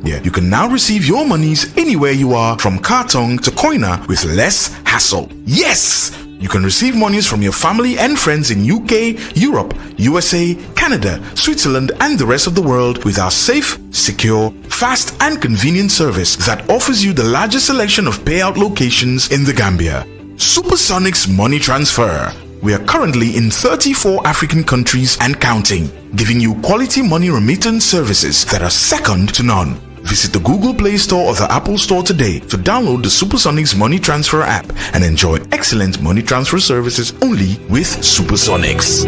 Yeah, you can now receive your monies anywhere you are, from Kartong to Koina, with less hassle. Yes! You can receive monies from your family and friends in UK, Europe, USA, Canada, Switzerland, and the rest of the world with our safe, secure, fast, and convenient service that offers you the largest selection of payout locations in the Gambia. SuperSonics Money Transfer. We are currently in 34 African countries and counting, giving you quality money remittance services that are second to none. Visit the Google Play Store or the Apple Store today to download the SuperSonics Money Transfer app and enjoy excellent money transfer services only with SuperSonics.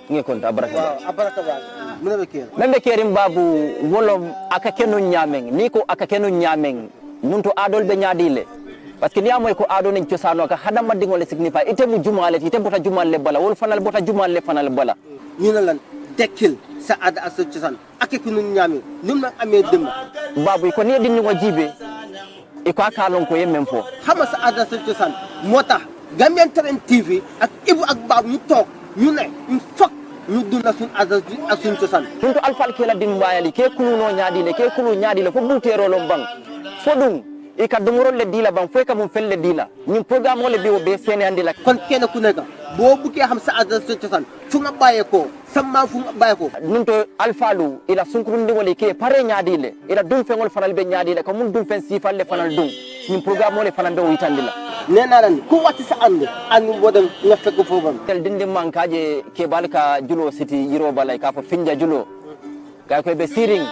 Ngekonta abaraka membe kerim babu wolom akakeno nyameng niko akakeno nyameng nunto adol be nyaadile parce que niamoy ko ado nen ciosano ka hadama dingole signify ite mu jumale ite bota jumale bala wol fanal bota jumale fanal bala ñu na lan dekil sa ada association akekeno nyame num na amé dem babu ko ne dinni ko jibe e ko akalon ko yemem fo xama sa ada association motax Gambian Talent TV ak Ibu ak babu ñu tok ñu ne ñu fak ñu duna sun asun cosaan tuntu alfal kela dimbayali ke kuluno nyaadile ke kulu nyaadile fo butero lo bang fodum e ka dumoro le dila bang fo ka mum felle dila ñum programme le biwo be fene andila kon kene ku neka bo bu ke xam sa asun cosaan fu nga baye ko samma fu nga baye ko nunto alfalu ila sunkurundi wala ke pare nyaadile ila dum fengol fanal be nyaadile ko mum dum fen sifal le fanal dum ñum programme le fanal be witandila nena lan ku wati sa ande an wodan nga fekk fofam tel dindi mankaje ke balka julo city yiro balay ka fo finja julo ga ko be siring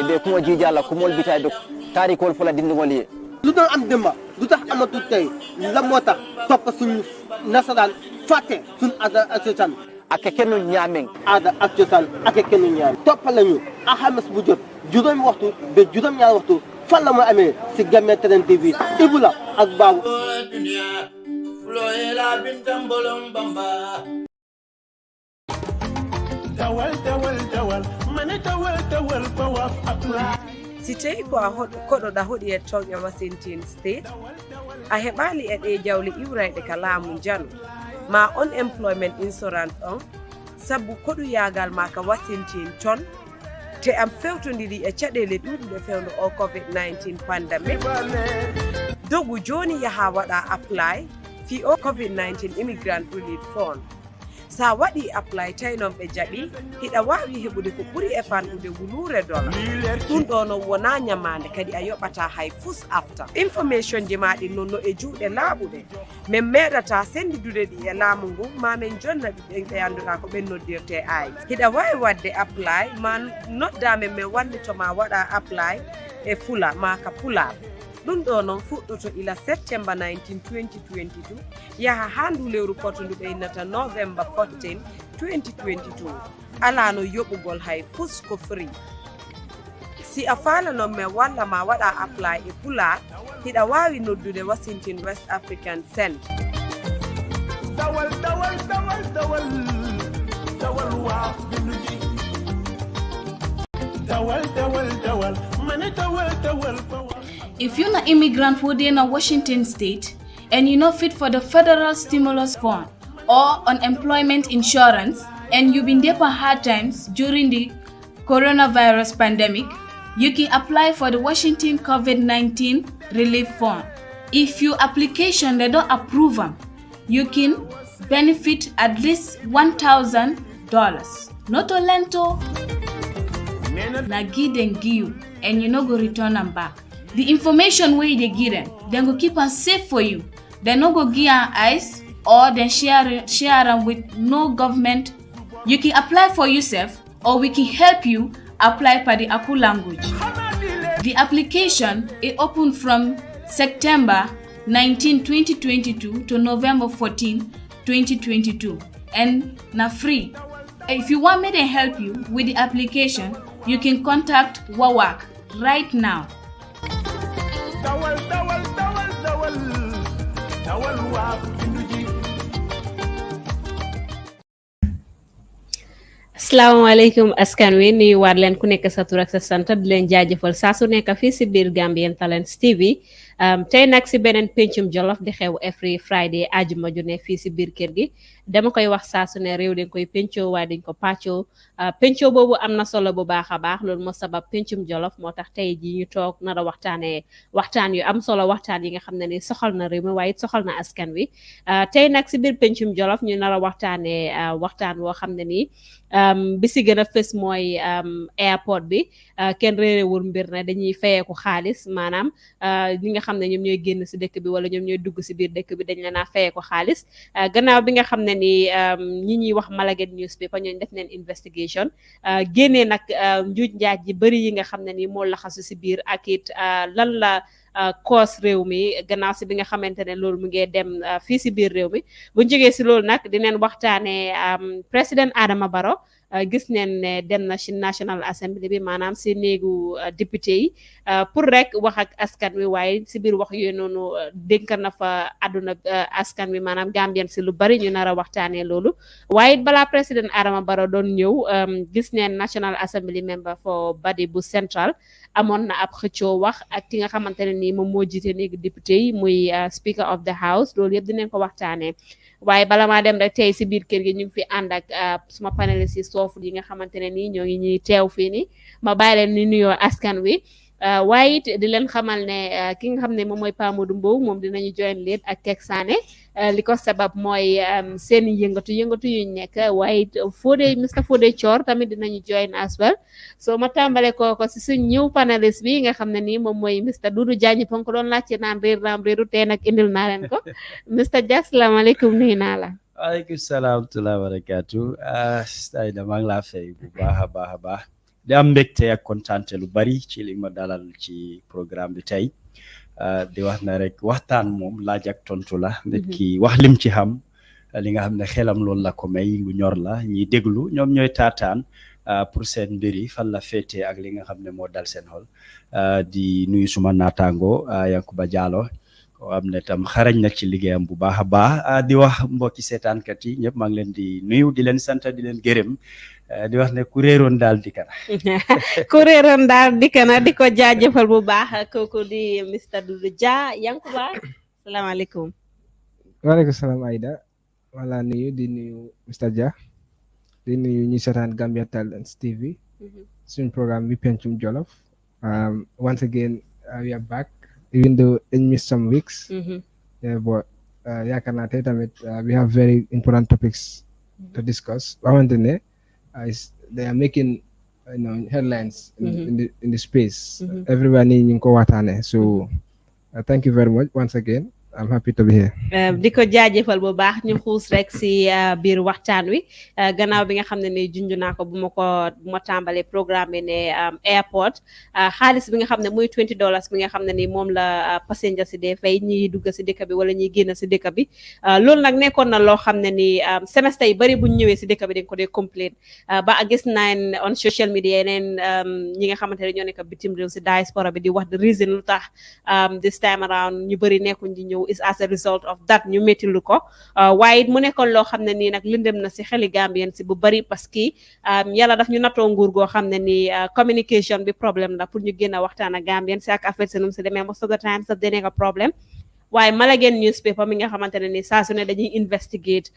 e be ko jijala ko mol bitay do tarikol fula dindi ngoli lu do am demba lu tax amatu tay la motax top suñu nasaran faté sun ada association ak kenu ñameng ada association ak kenu ñam top lañu ahamas bu jot juroom waxtu be juroom ñaar waxtu fan la mo amé ci Gambian Talent TV ibula ak babu si tawi ko a koɗoɗa hoɗi e toŋe Washington State a heɓali e ɗe jawle iwrayɗe ka laamu jano ma unemployment insurance on sabu koɗu yagal ma ka Washington ton te am fewtodiri e caɗele ɗuɗuɗe fewndo o COVID-19 pandemic dogu joni yaha waɗa apply fi o COVID-19 immigrant relief fund sa waɗi apply tawi noon ɓe jaɓi hiɗa wawi heɓude ko ɓuuri e fanɗude wulure dola ɗum ɗo no wona ñamande kadi a yoɓata hay fus afta information ji maɗi noon no e juuɗe laaɓuɗe min meeɗata sendidude ɗi e laamu ngu ma min jonna ɗi ɓe annduɗa ko ɓen noddirte ay hiɗa wawi wadde apply ma noddamen min wallitoma waɗa apply e fula ma ka pulaar ɗum ɗo noon fuɗɗoto ila september 19 2022 yaha ha ndu lewru potondu ɓe innata november 14 2022 ala no yoɓugol hay fus ko free si a faala noon men walla ma waɗa apply e pulaar hiɗa wawi noddude Washington West African Centre If you're an immigrant within a Washington state and you're not fit for the federal stimulus fund or unemployment insurance and you've been there for hard times during the coronavirus pandemic, you can apply for the Washington COVID-19 Relief Fund. If your application they don't approve them, you can benefit at least $1,000. Not a lento, na give them give and you no go return them back. The information where they give them, they go keep them safe for you. They no go give them ice or then share them with no government. You can apply for yourself or we can help you apply for the Aku language. The application is open from September 19, 2022 to November 14, 2022 and na free. If you want me to help you with the application, you can contact WAWAC right now. Assalamualaikum askan wi nuyuwaat leen ku nekk sa tur ak sa sant di leen jaajëfal saa su nekk fii si biir Gambian Talents TV tey nag si beneen pencum jolof di xew every Friday ajuma ju ne fii si biir kër gi dama koy wax saa su ne réew dañ koy pencoo waaye dañ ko pàccoo pencoo boobu am na solo bu baax a baax loolu moo sabab pencum jolof moo tax tey ji ñu toog nar a waxtaanee waxtaan yu am solo waxtaan yi nga xam ne ni soxal na réew mi waaye it soxal na askan wi tey nag si biir pencum jolof ñu nar a waxtaanee waxtaan woo xam ne nii bi si gën a fës mooy airport bi kenn réerewul mbir ne dañuy fayeeku xaalis maanaam ñi nga xam ne ñoom ñooy génn si dëkk bi wala ñoom ñooy dugg si biir dëkk bi dañ leen a fayeeku xaalis gannaaw bi nga xam ne ni ñi ñuy wax Malaget newspaper ñooñu def neen investigation génnee nag njuuj njaaj ji bëri yi nga xam ne ni moo laxasu si biir ak it lan la koos réew mi gannaaw si bi nga xamante ne loolu mu ngi dem fii si biir réew mi buñ jógee si loolu nag dineen waxtaanee président Adama Barrow gis neen ne dem na ci National Assembly bi maanaam si néegu député yi pour rek wax ak askan wi waaye si biir wax yooyu noonu dénk na fa àdduna askan wi maanaam Gambien si lu bari ñu nar a waxtaanee loolu waaye balaa président Adama Barrow doon ñëw gis neen National Assembly member for Badi bu Central amoon na ab xëccoo wax ak ki nga xamante ne nii moom moo jiite néegu député yi muy Speaker of the House loolu yëpp dinañ ko waxtaanee waaye bala maa dem rek tey si biir kër gi ñu ngi fi ànd ak suma panélistes yi soofu yi nga xamante ne nii ñoo ngi ñuy teew fii nii ma bàyyi leen ni nuyoo askan wi waaye it di leen xamal ne ki nga xam ne moom mooy Pa Modou Mbow moom dinañu join leen ak Kek Sané li ko sabab mooy seen yëngatu yuñ nekk waaye Mr Fodé Thior tamit dinañu join as well so ma tàmbale ko si suñ ñëw paneliste bi nga xam ne nii moom mooy Mr Doudou Diagne fa ko doon laajte naan réeru tey nag indil naa leen ko Mr Dia salaamaaleykum nuyu naa la. waaleykum salaam wa barakaatu tay da maa ngi laa fay bu baax a baax di am mbégte ak kontaante lu bari ci li ma dalal ci programme bi tey di wax na rek waxtaan moom laaj ak tontu la nit ki wax lim ci xam li nga xam ne xelam loolu la ko may lu ñor la ñiy déglu ñoom ñooy taataan pour seen mbir yi fan la féete ak li nga xam ne moo dal seen xol di nuyu suma naataango Yankuba Jallow ko am ne tam xarañ na ci liggéeyam bu baax a baax di wax mbokki seetaankat yi ñëpp maa ngi leen di nuyu di leen sant di leen gërëm di wax ne ku réeroon daal dikana ku réeroon daal dikana di ko jaajëfal bu baax kooku di Mr Doudou Dia Yankuba salaamaaleykum. waaleykum salaam Aida wala nuyu di nuyu Mr Dia di nuyu ñi seetaan Gambia Talents TV suñu programme bi Pencum Jollof once again we are back even though it missed some weeks but yaakaar naa tey tamit we have very important topics to discuss xamante ne they are making headlines in the space everywhere ni ñu ngi ko waxtaane so thank you very much once again. I'm happy to be here. di ko jaajëfal bu baax ñu xuus rek si biir waxtaan wi gannaaw bi nga xam ne ni junj naa ko bu ma tàmbalee programme bi ne airport xaalis bi nga xam ne muy $20 bi nga xam ne ni moom la passenger si dee fay ñiy dugg si dëkk bi wala ñiy génn si dëkk bi loolu nag nekkoon na loo xam ne ni semestre yi bari buñ ñëwee si dëkk bi dañ ko dee complain ba gis naa on social media yeneen ñi nga xamante ne ñoo nekk bitim réew si diaspora bi di wax the reason lu tax this time around ñu bari nekkuñ di ñëw is as a result of that ñu métti lu ko waaye mu nekkoon loo xam ne nii nag lëndëm na si xeli Gambien si bu bari parce que yàlla daf ñu nattoo nguur goo xam ne nii communication bi problème la pour ñu génn a waxtaan ak Gambien si ak affaire si num si demee most of the time daf dee nekk problème waaye Malaget newspaper mi nga xamante ne nii saa su ne dañuy investigate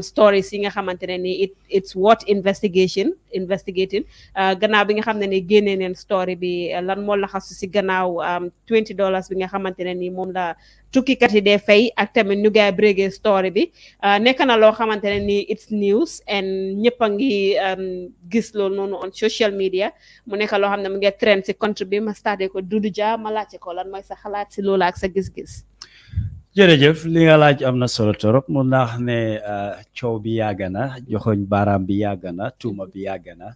stories yi nga xamante ne nii it's worth investigating gannaaw bi nga xam ne nii génnee neen story bi lan moo laxasu si gannaaw $20 bi nga xamante ne nii moom la tukkikat yi dee fay ak tamit ñu gaay brégé story bi nekk na loo xamante ne nii it's news and ñëpp a ngi gis loolu noonu on social media mu nekk loo xam ne mu ngi trend si country bi ma starté ko Doudou Dia ma laajte ko lan mooy sa xalaat si loolu ak sa gis-gis. jërëjëf li nga laaj am na solo torop mu naax ne coow bi yàgg na joxoñ baaraam bi yàgg na tuuma bi yàgg na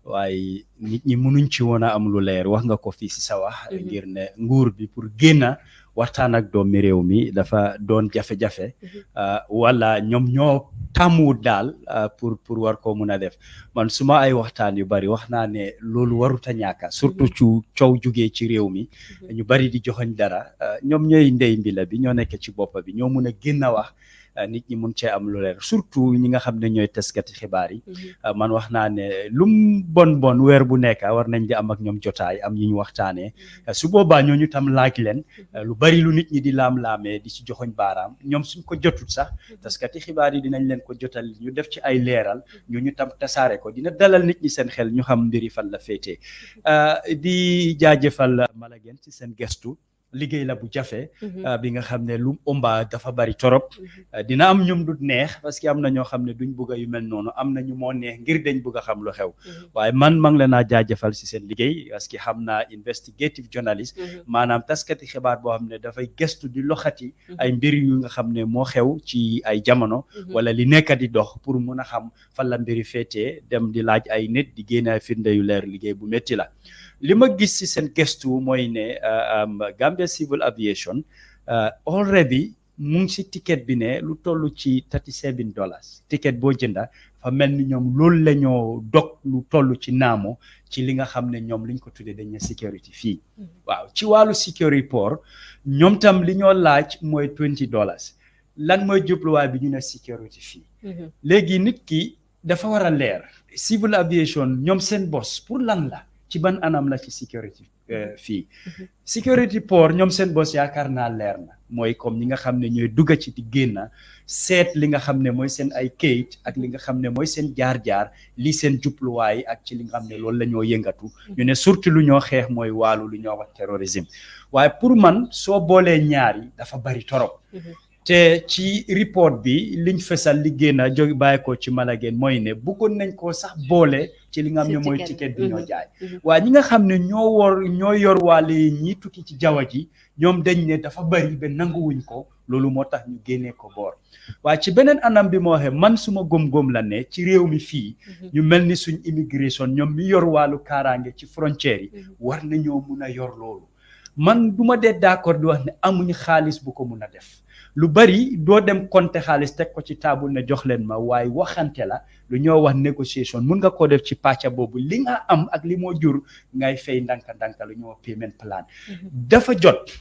waaye nit ñi mënuñ ci woon a am lu leer wax nga ko fii si sa wax ngir ne nguur bi pour génna waxtaan ak doomi réew mi dafa doon jafe-jafe wala ñoom ñoo tàmmuwut daal pour war koo mun a def man suma ay waxtaan yu bari wax naa ne loolu waruta ñàkka surtout ci coow jugee ci réew mi ñu bari di joxoñ dara ñoom ñooy ndey mbila bi ñoo nekk ci boppa bi ñoo mun a génn a wax nit ñi mun cee am lu leer surtout ñi nga xam ne ñooy taskati xibaar yi man wax naa ne lum bon weer bu nekk war nañ di am ak ñoom jotaay am yi ñu waxtaanee su boobaa ñooñu tam laaj leen lu bari lu nit ñi di laam-laamee di ci joxoñ baaraam ñoom suñ ko jotut sax taskati xibaar yi dinañ leen ko jotal ñu def ci ay leeral ñu tam tasaare ko dina dalal nit ñi seen xel ñu xam mbiri fan la féetee di jaajëfal Malaguen ci seen gestu liggéey la bu jafe bi nga xam ne lu omba dafa bari torop dina am ñum du neex parce que am na ñoo xam ne duñ bëgg yu mel noonu am na ñu moo neex ngir dañ bëgg a xam lu xew waaye man maa ngi leen a jaajëfal si seen liggéey parce que xam naa investigative journalist maanaam taskati xibaar boo xam ne dafay gestu di loxati ay mbir yu nga xam ne moo xew ci ay jamono wala li nekk di dox pour mun a xam fan la mbiri féetee dem di laaj ay nit di génne ay firnde yu leer liggéey bu métti la li ma gis ci seen gestu mooy ne Gambia Civil Aviation already mu ngi ci ticket bi ne lu toll ci $37 ticket boo jënda fa mel ni ñoom loolu la ñoo dog lu toll ci naamo ci li nga xam ne ñoom liñ ko tuddee dañ ne sécurité fii waaw ci wàllu sécurité port ñoom tam li ñoo laaj mooy $20 lan mooy jubluwaay bi ñu ne sécurité fii léegi nit ki dafa war a leer civil aviation ñoom seen bos pour lan la ci ban anam la ci sécurité fii sécurité port ñoom seen bos yaakaar naa leer na mooy comme ñi nga xam ne ñooy dugga ci di génn seet li nga xam ne mooy seen ay kayit ak li nga xam ne mooy seen jaar-jaar li seen jubluwaay ak ci li nga xam ne loolu la ñoo yëngatu ñu ne surtout lu ñoo xeex mooy wàllu lu ñoo wax terrorisme waaye pour man soo boolee ñaar yi dafa bari torop te ci report bi liñ fesal li génn a jóg bàyyi ko ci Malaguen mooy ne bëggoon nañ koo sax boole ci li nga xam ne mooy ticket bi ñoo jaay waaye ñi nga xam ne ñoo yor wàlle ñi tukki ci jaww ji ñoom dañ ne dafa bari ba nanguwuñ ko loolu moo tax ñu génnee ko boor waaye ci beneen anam bi moo waxee man suma góom-góom la ne ci réew mi fii ñu mel ni suñ immigration ñoom mi yor wàllu kaaraange ci frontière yi war nañoo mun a yor loolu man du ma dee d'accord di wax ne amuñ xaalis bu ko mun a def lu bari doo dem compter xaalis teg ko ci table ne jox leen ma waaye waxante la lu ñoo wax négociation mun nga koo def ci pàcca boobu li nga am ak li moo jur ngay fay ndanka-ndanka lu ñoo payment plan dafa jot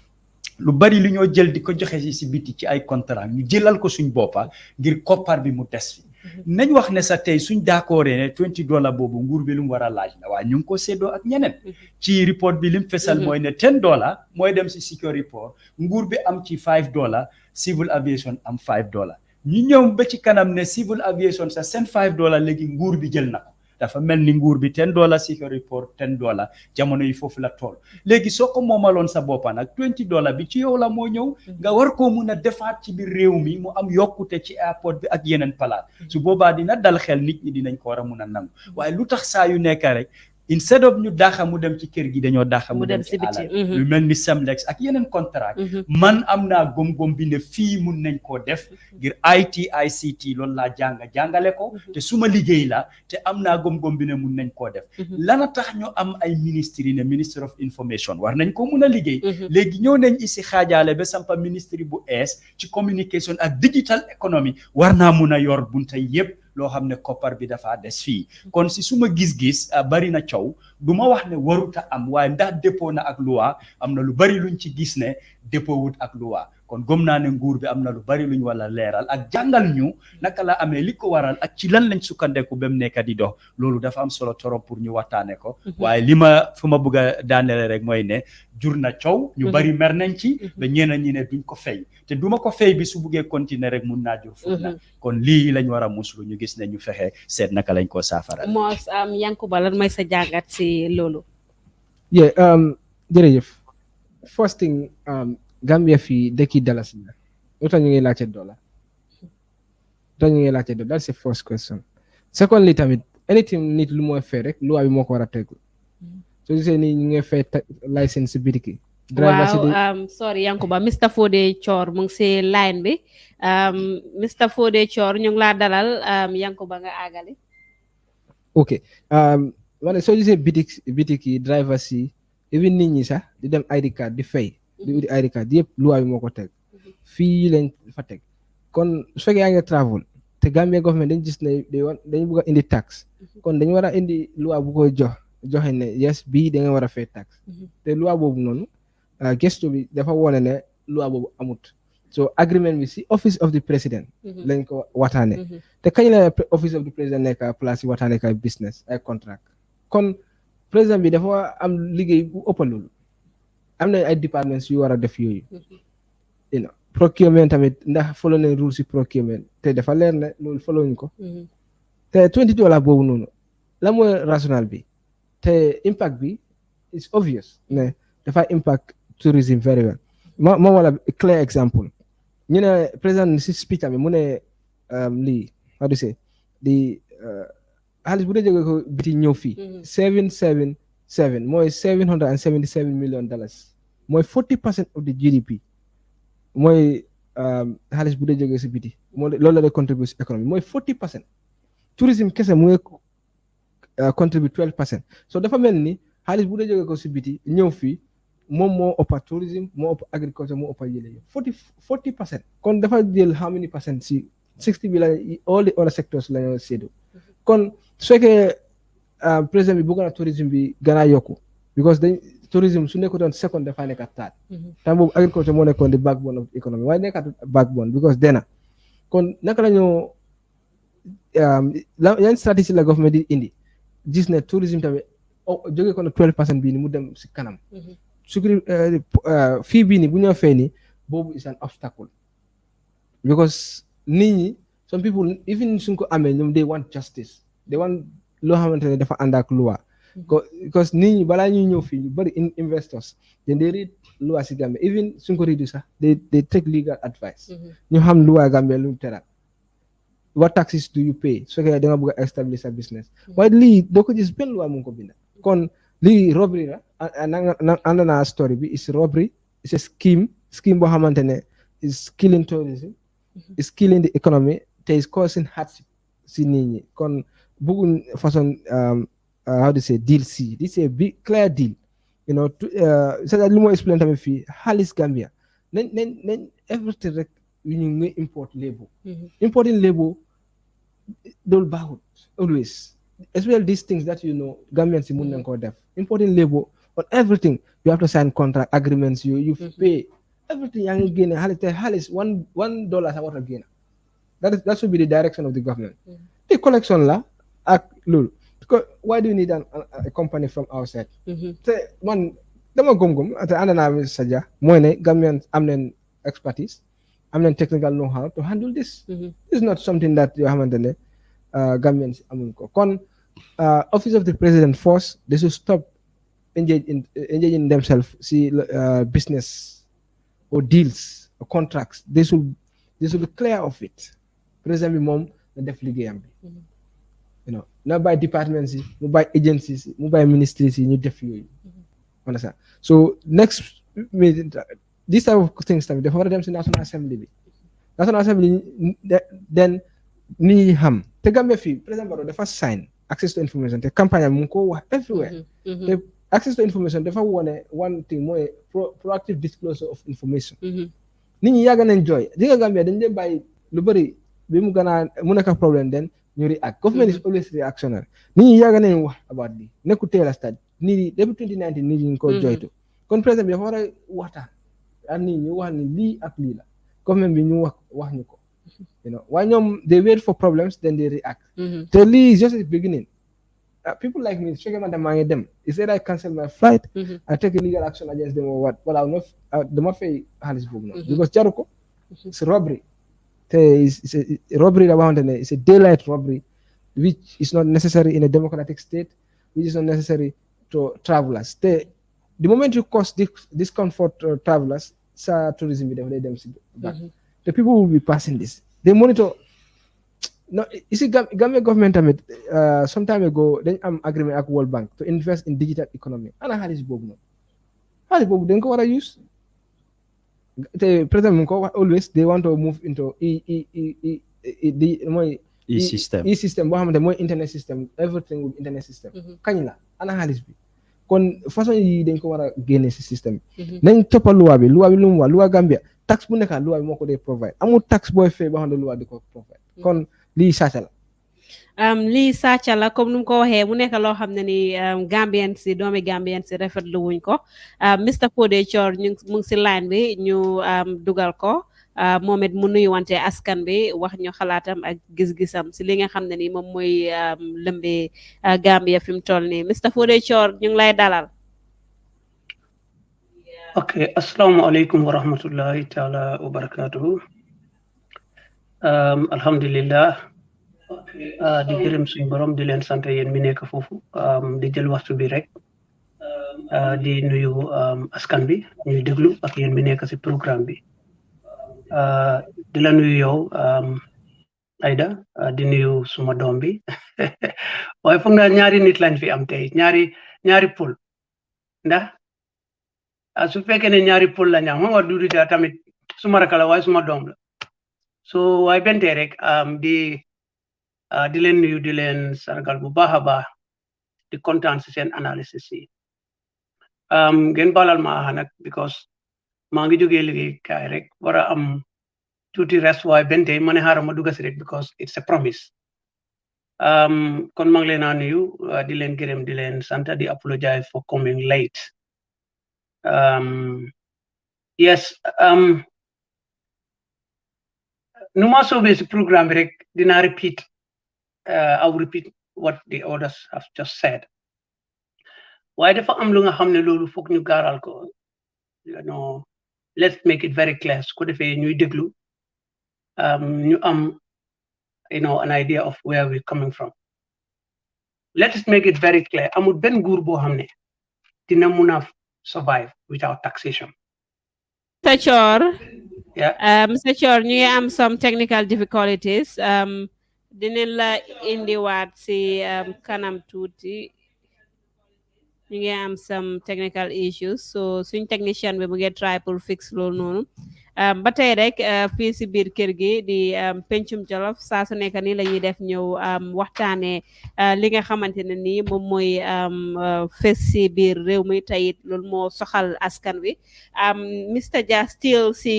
lu bari lu ñoo jël di ko joxe si biti ci ay contrat ñu jëlal ko suñ boppa ngir koppar bi mu des fi nañ wax ne sa tey suñ d'accord ne $20 boobu nguur bi lu mu war a laaj la waaye ñu ngi ko séddoo ak ñeneen ci report bi lim fesal mooy ne $10 mooy dem si security report nguur bi am ci $5 civil aviation am $5 ñu ñëw ba ci kanam ne civil aviation sa seen $5 léegi nguur bi jël na ko dafa mel ni nguur bi $10 security report $10 jamono yi foofu la tool léegi soo ko moomaloon sa boppa nag $20 bi ci yow la moo ñëw nga war koo mun a defaat ci biir réew mi mu am yokkute ci airport bi ak yeneen palaat su boobaa dina dal xel nit ñi dinañ ko war a mun a nangu waaye lu tax saa yu nekk rek instead of ñu daaxa mu dem ci kër gi dañoo daaxa mu dem ci alal lu mel ni Semlex ak yeneen contrat man am naa gom-gom bi ne fii mun nañ koo def ngir IT ICT loolu laa jàngale ko te suma liggéey la te am naa gom-gom bi ne mun nañ koo def lana tax ñu am ay ministre yi ne ministry of information war nañ ko mun a liggéey léegi ñëw nañ isi xaajaale ba sampa ministry bu ees ci communication ak digital economy war naa mun a yor bunta yépp loo xam ne koppar bi dafa des fii kon si suma gis-gis bari na coow du ma wax ne waruta am waaye ndax dépôt na ak loi am na lu bari luñ ci gis ne dépôt wut ak loi kon gëm naa ne nguur bi am na lu bari luñ wala leeral ak jàngal ñu naka la amee li ko waral ak ci lan lañ sukkandeku ba mu nekk di dox loolu dafa am solo torop pour ñu waxtaane ko waaye li ma fu ma bëgg a daanele rek mooy ne jur na coow ñu bari mer nañ ci ba ñeneen ñi ne duñ ko fay te duma ko fay bi su buggee continuer rek mun naa jur foofu na kon lii lañ war a muslu ñu gis ne ñu fexe seet naka lañ koo saafara Moos Yankuba lan mooy sa jàngat si loolu jërëjëf first thing Gambia fii dëkki dalasi la lu tax ñu ngi laajte dollar that's the first question secondly tamit anything nit lu mooy fay rek luwaa bi moo ko war a tegu soo gisee ni ñu ngi fay license si bitiki waaw sorry Yankuba Mr Fodé Thior mu ngi si line bi Mr Fodé Thior ñu ngi laa dalal Yankuba nga àggali ok wane soo gisee bitiki driver si even nit ñi sax di dem ID card di fay di uti ID card yëpp luwaa bi moo ko teg fii lañ fa teg kon su fekkee yaa ngi travel te Gambia government dañ gis ne dañu bëgg a indi tax kon dañu war a indi luwaa bu koy joxe ne yes bii da nga war a fay tax te luwaa boobu noonu gëstu bi dafa wone ne luwaa boobu amut so agreement bi si office of the president lañ ko waxtaane te kañ la office of the president nekk place yi waxtaane kay business ay contract kon président bi dafa am liggéey bu ëpp loolu am na ay departments yu war a def yooyu procurement tamit ndax follow nañ rules si procurement te dafa leer ne loolu follow ñu ko te $20 boobu noonu la mooy rational bi te impact bi is obvious ne dafa impact tourism very well ma wala clear example ñu ne président si speech am mu ne lii how do you say di xaalis bu dee jógee ko biti ñëw fii 777 mooy $777 million mooy 40% of the GDP mooy xaalis bu dee jógee si biti loolu la dee contribute si économie mooy 40% tourisme kese mu ngi contribute 12%. So dafa mel ni xaalis bu dee jógee ko si biti ñëw fii moom moo ëppa tourisme moo ëpp agriculture moo ëppa yële 40%. kon dafa jël how many percent si 60 bi la all the other sectors la ñoo séddoo kon su fekkee président bi bëgg na tourisme bi gën a yokku because dañ tourisme su nekkoon second dafa nekk third tam boobu agriculture moo nekkoon di backbone of economy waaye nekkaat backbone because dena kon naka la ñoo yan stratégie la government di indi gis ne tourisme tamit jógee ko na 12% bii ni mu dem si kanam fii bii ni bu ñoo fay ni boobu is an obstacle because nit ñi some people even suñ ko amee ñoom they want justice they want loo xamante ne dafa ànd ak loi because nit ñi balaa ñuy ñëw fii ñu bëri investors then they read loi si Gambia even suñ ko read sax they take legal advice ñu xam loi Gambia lu mu teral what taxes do you pay su fekkee da nga bëgg a establish sa business waaye lii doo ko gis benn loi mu ngi ko binda kon lii robbery la ànd naa story bi is robbery is a scheme boo xamante ne is killing tourism is killing the economy te is causing hardship si nit ñi kon bëgguñ façon how to say deal si this is a big clear deal c'est-à-dire lu moo explain tamit fii xaalis Gambia nañ everything rek yu ñu ngi importing labor doolu baaxut always especially these things that Gambians si mun nañ koo def importing labor on everything you have to sign contract agreements you pay everything yaa ngi génne xaalis te xaalis $1 sa war a génne that should be the direction of the government the collection la ak loolu why do you need a company from outside te man dama gom te ànd naa mi Sadia mooy ne Gambians am nañ expertise am nañ technical know-how to handle this this is not something that yoo xamante ne Gambians amuñ ko kon office of the president first they should stop engaging themselves see business or deals or contracts they should be clear of it président bi moom na def liggéeyam bi na bàyyi departments yi mu bàyyi agencies yi mu bàyyi ministries yi ñu def yooyu understand so next this type of things tamit dafa war a dem si national assembly then nit ñi xam te Gambia fii président Barrow dafa sign access to information te campagne mu ngi ko wax everywhere te access to information dafa wone one thing mooy proactive disclosure of information nit ñi yàgg nañ jooy di nga Gambia dañ leen bàyyi lu bëri bi mu gën a mu nekk problème den ñu react government is always reactionary nit ñi yàgg nañ wax about lii nekku teel a start nit ñi depuis 2019 nit ñi ko joytu kon président bi dafa war a waxtaan ak nit ñi wax ni lii ak lii la government bi ñu wax ñu ko waaye ñoom they wait for problems then they react te lii is just a beginning people like me su fekkee man maa ngi dem is either I cancel my flight I take a legal action against them or what wala dama fay xaalis boobu noonu because jaru ko it's robbery te it's a robbery la waxante ne it's a daylight robbery which is not necessary in a democratic state which is not necessary to travelers te the moment you cause discomfort to travelers sa tourism bi daf lay dem si back the people will be passing this they monitor no you see Gambia government tamit some time ago dañ am agreement ak World Bank to invest in digital economy ana xaalis boobu dañ ko war a use te président mu ngi ko wax always they want to move into mooy e-system boo xamante mooy internet system everything with internet system kañ la ana xaalis bi kon façon yi dañ ko war a génne si système bi nañ toppa loi bi lu mu wax loi Gambia tax bu nekka loi bi moo ko dee provide amul tax booy fay boo xam ne loi di ko provide kon lii sàcca la comme nu mu ko waxee mu nekk loo xam ne ni Gambien si doomi Gambien si rafetlu wuñ ko Mr Fodé Thior mu ngi si line bi ñu dugal ko moom it mu nuyuwante askan bi wax ñu xalaatam ak gis-gisam si li nga xam ne ni moom mooy lëmbee Gambia fi mu toll nii Mr Fodé Thior ñu ngi lay dalal. Okay, assalamualaikum warahmatullahi taala wabarakatuh. Alhamdulillah. Di gërëm suñu borom di leen sant yéen mi nekk foofu di jël waxtu bi rek di nuyu askan bi ñuy déglu ak yéen mi nekk si programme bi di la nuyu yow Aida di nuyu suma doom bi waaye foog naa ñaari nit lañ fi am tey ñaari pol ndax su fekkee ne ñaari pol la ñam nga Dudu Dia tamit suma rakk la waaye suma doom la so waaye bentee rek di leen nuyu di leen sargal bu baax a baax di kontaan si seen analysis yi ngeen balal ma nag because maa ngi jógee liggéey kaay rek war a am tuuti rest waaye bentee ma ne xaaral ma dugg si rek because it's a promise kon maa ngi leen a nuyu di leen gërëm di leen sant di apologize for coming late yes nu ma soobee si programme bi rek dinaa repeat I will repeat what the others have just said waaye dafa am lu nga xam ne loolu foog ñu gaaral ko let's make it very clear su ko defee ñuy déglu ñu am an idea of where we're coming from let's make it very clear amul benn nguur boo xam ne dina mun a survive without taxation. Mr. Chor, yeah. Mr. Chor, ñu ngi am some technical difficulties. Dinañ la indiwaat si kanam tuuti. Ñu ngi am some technical issues so suñ technician bi mu ngi try pour fix loolu noonu. Ba tey rek fii si biir kër gi di Pencum Jollof saa su nekk nii la ñuy def ñëw waxtaanee li nga xamante ne nii moom mooy fes si biir réew mi tayit loolu moo soxal askan wi Mr Dia still si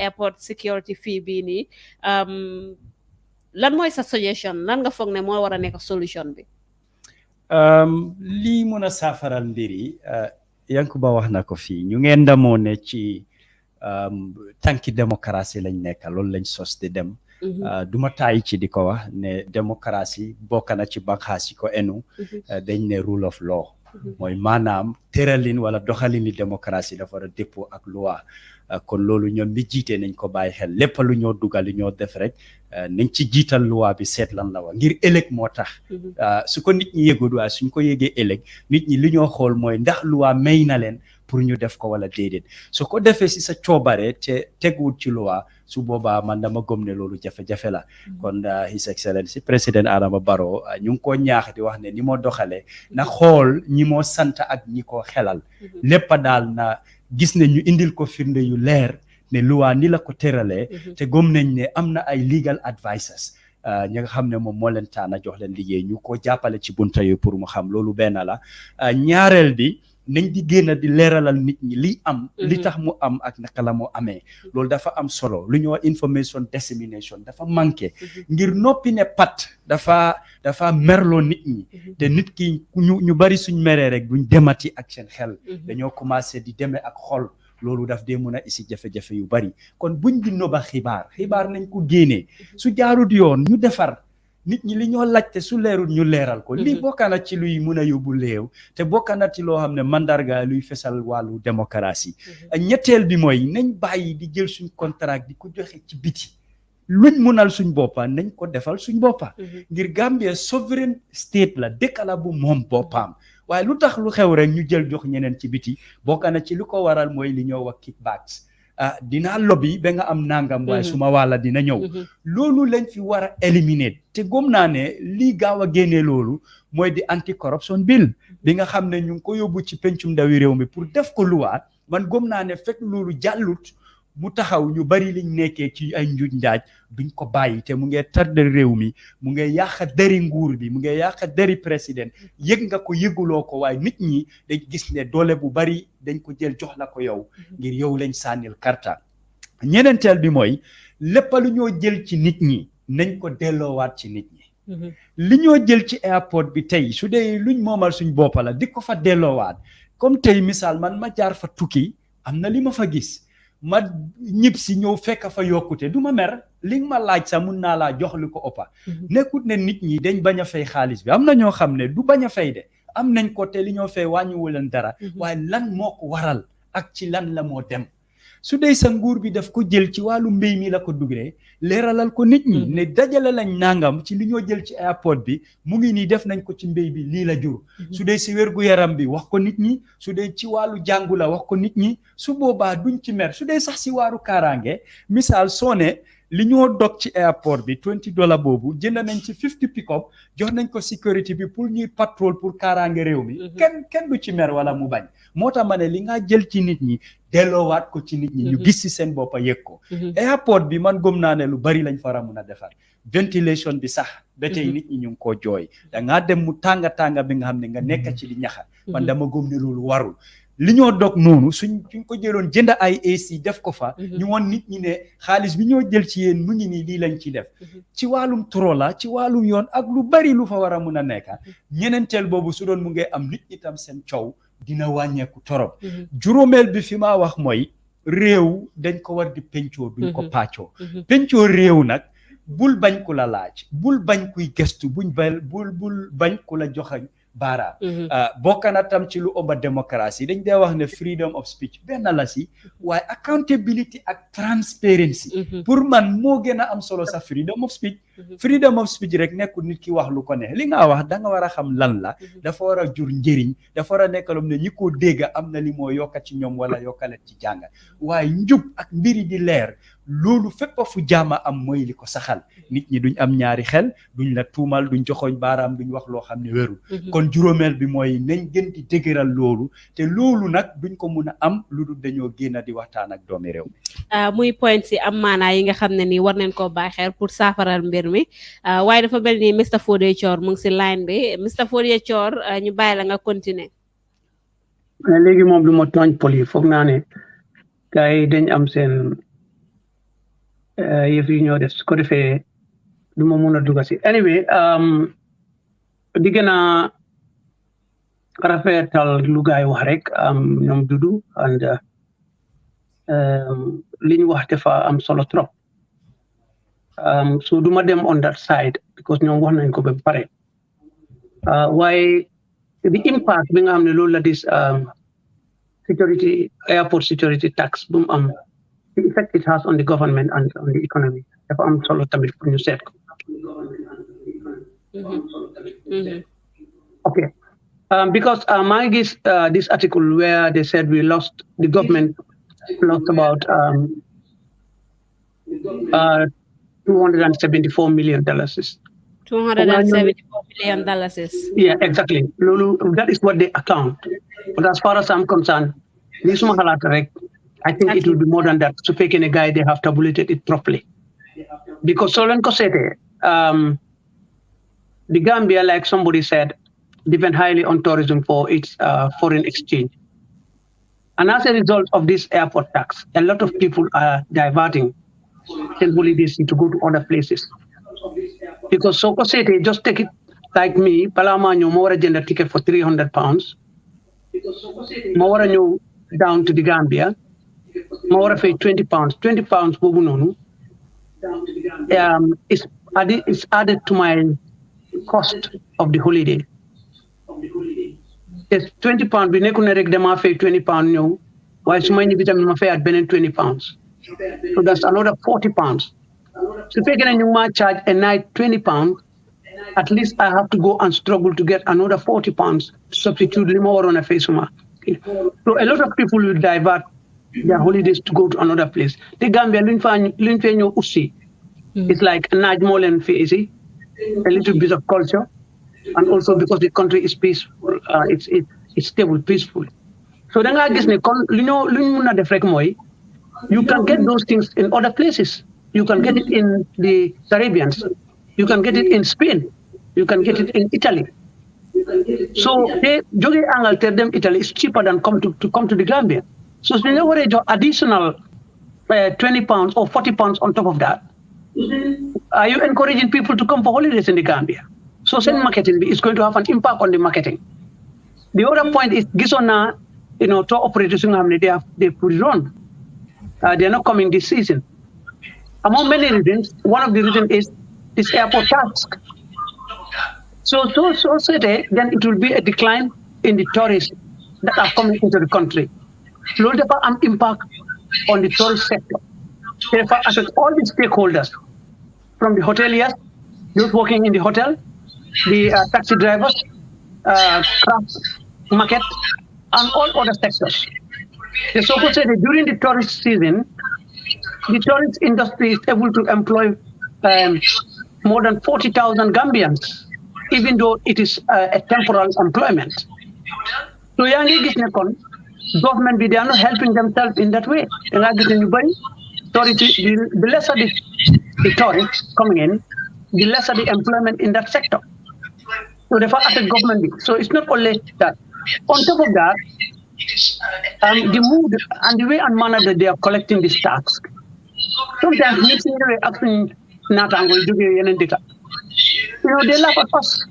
airport security fii bii nii lan mooy sa suggestion lan nga foog ne moo war a nekk solution bi. lii mun a saafaral mbir yi Yankuba wax na ko fii ñu ngeen ndamoo ne ci tànki démocratie lañ nekk loolu lañ sos di dem duma tàyyi ci di ko wax ne démocratie bokk na ci banxaas yi ko enu dañ ne rule of law mooy maanaam tëralin wala doxalini démocratie dafa war a dëppoo ak loi kon loolu ñoom mi jiite nañ ko bàyyi xel lépp lu ñoo dugal lu ñoo def rek nañ ci jiital loi bi seet lan la wax ngir ëllëg moo tax su ko nit ñi yëgul waaye suñ ko yëgee ëllëg nit ñi li ñoo xool mooy ndax loi may na leen pour ñu def ko wala déedéet su ko defee si sa coobare te teguwul ci loi su boobaa man dama gëm ne loolu jafe-jafe la kon His Excellency président Adama Barrow ñu ngi ko ñaax di wax ne ni moo doxalee na xool ñi moo sant ak ñi ko xelal lépp daal na gis ne ñu indil ko firnde yu leer ne loi ni la ko tëralee te gëm nañ ne am na ay legal advisors ñi nga xam ne moom moo leen taana jox leen liggéey ñu ko jàppale ci bunta yu pour mu xam loolu benn la ñaareel bi nañ di génn di leeralal nit ñi li am li tax mu am ak naka la moo amee loolu dafa am solo lu ñu wax information dissemination dafa manqué ngir noppi ne pat dafa merloo nit ñi te nit ki ñu bari suñ meree rek duñ demati ak seen xel dañoo commencé di demee ak xol loolu daf dee mun a isi jafe-jafe yu bari kon buñ di noba xibaar nañ ko génnee su jaarut yoon ñu defar nit ñi li ñoo laajte su leerul ñu leeral ko lii bokka na ci luy mun a yóbbu léew te bokka na ci loo xam ne mandarga luy fesal wàllu démocratie ñetteel bi mooy nañ bàyyi di jël suñ contrat di ko joxe ci biti luñ munal suñ boppa nañ ko defal suñ boppa ngir Gambia sovereign state la dëkk la bu moom boppam waaye lu tax lu xew rek ñu jël jox ñeneen ci biti bokka na ci lu ko waral mooy li ñoo wax kickbacks dinaa lobby ba nga am nangam waaye suma wàlla dina ñëw loolu lañ fi war a éliminer te gëm naa ne lii gaaw a génnee loolu mooy di anti corruption bill bi nga xam ne ñu ngi ko yóbbu ci pencum ndawi réew mi pour def ko luwaat man gëm naa ne fekk loolu jàllut mu taxaw ñu bari liñ nekkee ci ay njuuj njaaj duñ ko bàyyi te mu ngi tardé réew mi mu ngi yàq deri nguur bi mu ngi yàq deri président yëg nga ko yëguloo ko waaye nit ñi dañ gis ne doole bu bari dañ ko jël jox la ko yow ngir yow lañ sànnil karta ñeneenteel bi mooy lépp lu ñoo jël ci nit ñi nañ ko delloowaat ci nit ñi li ñoo jël ci airport bi tey su dee luñ moomal suñ boppa la di ko fa delloowaat comme tey misaal man ma jaar fa tukki am na li ma fa gis ma ñib si ñëw fekk fa yokkute du ma mer li nga ma laaj sax mun naa laa jox li ko ëppa nekkut ne nit ñi dañ bañ a fay xaalis bi am na ñoo xam ne du bañ a fay de am nañ ko te li ñoo fay wàññiwu leen dara waaye lan moo ko waral ak ci lan la moo dem su dee sa nguur bi daf ko jël ci wàllu mbéy mi la ko duggee leeralal ko nit ñi ne dajale lañ nangam ci li ñoo jël ci airport bi mu ngi nii def nañ ko ci mbéy bi lii la jur su dee si wér-gu-yaram bi wax ko nit ñi su dee ci wàllu jàngu la wax ko nit ñi su boobaa duñ ci mer su dee sax si waaru kaaraange misaal soo ne li ñoo dog ci airport bi $20 boobu jënd nañ ci 50 pick-up jox nañ ko sécurité bi pour ñuy patrol pour kaaraange réew mi kenn du ci mer wala mu bañ moo tax ma ne li nga jël ci nit ñi delloowaat ko ci nit ñi ñu gis ci seen boppa yëg ko airport bi man gëm naa ne lu bari lañ fara mun a defar ventilation bi sax ba tey nit ñi ñu ngi koo jooy da ngaa dem mu tànga bi nga xam ne nga nekk ci di ñaxa man dama gëm ne loolu warul li ñoo dog noonu suñ ko jëloon jënd ay AC def ko fa ñu woon nit ñi ne xaalis bi ñoo jël ci yéen mu ngi nii lii lañ ci def ci wàllum turo la ci wàllum yoon ak lu bari lu fa war a mun a nekka ñeneenteel boobu su doon mu ngay am nit ñi tam seen coow dina wàññeeku torop juróomeel bi fi maa wax mooy réew dañ ko war di pencoo duñ ko pàccoo pencoo réew nag bul bañ ku la laaj bul bañ kuy gestu bul bañ ku la joxañ baaraam bokk na tam ci lu ëmba démocratie dañ dee wax ne freedom of speech benn la si waaye accountability ak transparency pour man moo gën a am solo sa freedom of speech rek nekkul nit ki wax lu ko ne li nga wax da nga war a xam lan la dafa war a jur njëriñ dafa war a nekkalom ne ñi ko dégg am na li moo yokka ci ñoom wala yokkaleen ci jànga waaye njub ak mbiri di leer loolu fépp fu jaama am mooy li ko saxal nit ñi duñ am ñaari xel duñ la tuumal duñ joxoñ baaraam duñ wax loo xam ne wérul kon juróomeel bi mooy nañ gën di dëgëral loolu te loolu nag duñ ko mun a am lu dul dañoo génn di waxtaan ak doomi réew mi muy point si am maanaa yi nga xam ne nii war nañ koo bàyyi xel pour saafaral mbir mi waaye dafa mel ni Mr Fodé Thior mu ngi si line bi Mr Fodé Thior ñu bàyyi la nga continuer léegi moom du ma tooñ pol yi foog naa ne gars yi dañ am seen yëf yi ñoo def su ko defee du ma mun a dugg si anyway di gën a rafetal lu gaay wax rek ñoom dudu and li ñu wax dafa am solo trop so du ma dem on that side because ñoom wax nañ ko ba pare waaye the impact bi nga xam ne loolu la dis airport security tax bu mu am the effect it has on the government and on the economy dafa am solo tamit pour ñu seet ko okay because maa ngi gis this article where they said the government lost about $274 million. $274 million. Yeah, exactly. That is what they account. But as far as I'm concerned, I think it will be more than that. So taking a guy, they have tabulated it properly. Because Solen Kosete, the Gambia, like somebody said, depend highly on tourism for its foreign exchange. And as a result of this airport tax, a lot of people are diverting holidays to go to other places. Because Soko City, just take it like me, Palamanyo, more agenda ticket for £300. More down to the Gambia, more pay £20. £20, Bubunonu. It's added to my cost of the holiday. It's £20. We never rek them pay £20 no. While so many vitamin mafia at been £20. So that's another £40. So if I get a new man charge a night £20, at least I have to go and struggle to get another £40 to substitute more on a face. So a lot of people will divert their holidays to go to another place. The Gambia Linfenyo Usi. It's like a Najmolen Fezi, a little bit of culture, and also because the country is peaceful, it's stable, peaceful. So then I guess you can get those things in other places. You can get it in the Caribbean. You can get it in Spain. You can get it in Italy. So they angle tell them Italy is cheaper than come to the Gambia. So they already additional £20 or £40 on top of that. Are you encouraging people to come for holidays in the Gambia? So send marketing is going to have an impact on the marketing. The other point is Gisona, to operators they put it on. They're not coming this season. Among many reasons, one of the reasons is this airport tax. So say then it will be a decline in the tourists that are coming into the country. Loolu dafa am impact on the tourist sector. Therefore, affect all the stakeholders, from the hoteliers, those working in the hotel, the taxi drivers, craft market, and all other sectors. The so-called say that during the tourist season, the tourist industry is able to employ more than 40,000 Gambians, even though it is a temporal employment. So government, they are not helping themselves in that way. The lesser the tourists coming in, the lesser the employment in that sector. So therefore, affect government. So it's not only that. On top of that, the mood and the way and manner that they are collecting this tax. Sometimes they laugh at us.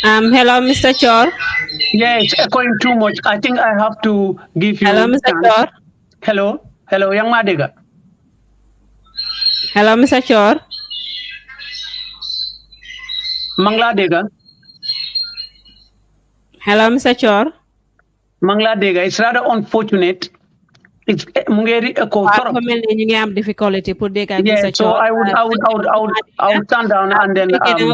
Hello, Mr. Chor. Yeah, it's echoing too much. I think I have to give you. Hello, Mr. Chor. Hello, young Madega. Hello, Mr. Chor. Mangla Dega. Hello, Mr. Chor. Mangla Dega. It's rather unfortunate. It's mungeri echo. Difficulty put yeah, so I would stand down and then any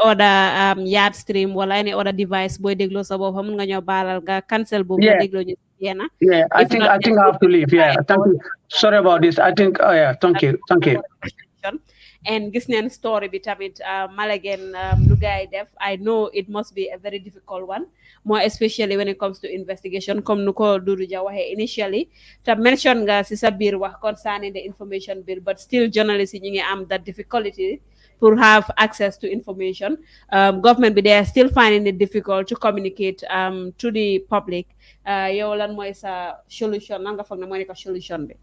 other yard stream or any other device boy deglo sa bob xam nga ñoo balal ga cancel bob deglo ñu yena. Yeah, I think I have to leave. Yeah, thank you. Sorry about this. I think yeah, thank you. And gis neen story bi tamit Malagen lu gaay def, I know it must be a very difficult one, more especially when it comes to investigation comme nu ko Doudou Dia waxe initially. Ta mention nga ci sa biir wax concerning the information bill, but still journalists yi ñu ngi am that difficulty to have access to information. Government bi they are still finding it difficult to communicate to the public. Yow lan mooy sa solution, nan nga foog ne mooy nekk solution bi?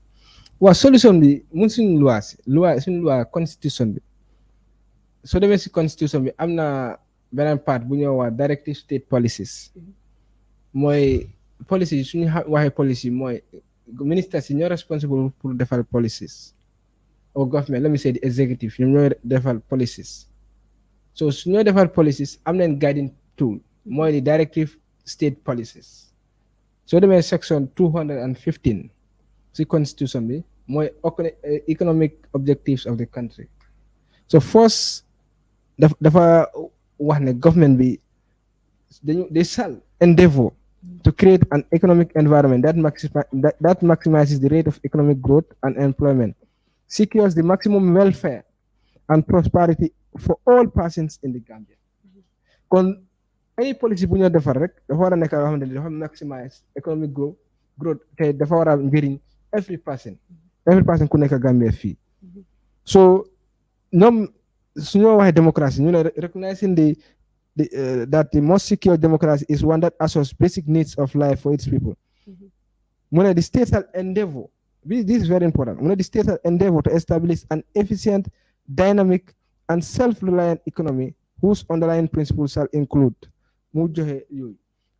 Wa solution bi mun suñu loi constitution bi so demee si constitution bi am na beneen part bu ñëw waa directive state policies mooy policy suñu waxee policy mooy ministers si ñoo responsible pour defal policies or government, let me say the executive, ñoom ñooy defal policies. So su ñoo defal policies am nañ guiding tool mooy the directive state policies. So demee section 215 si constitution bi mooy economic objectives of the country. So first dafa wax ne government bi they shall endeavor to create an economic environment that maximizes the rate of economic growth and employment, secures the maximum welfare and prosperity for all persons in the Gambia. Kon any policy bu ñu defar rek dafa war a nekk loo xamante ne dafa maximize economic growth te dafa war a njëriñ every person ku nekk Gambia fii. So ñoom su ñoo waxee démocratie ñu ne recognizing that the most secure democracy is one that assures basic needs of life for its people. Mu ne the state shall endeavor, this is very important, mu ne the state shall endeavor to establish an efficient, dynamic and self-reliant economy whose underlying principles shall include mu joxe yooyu.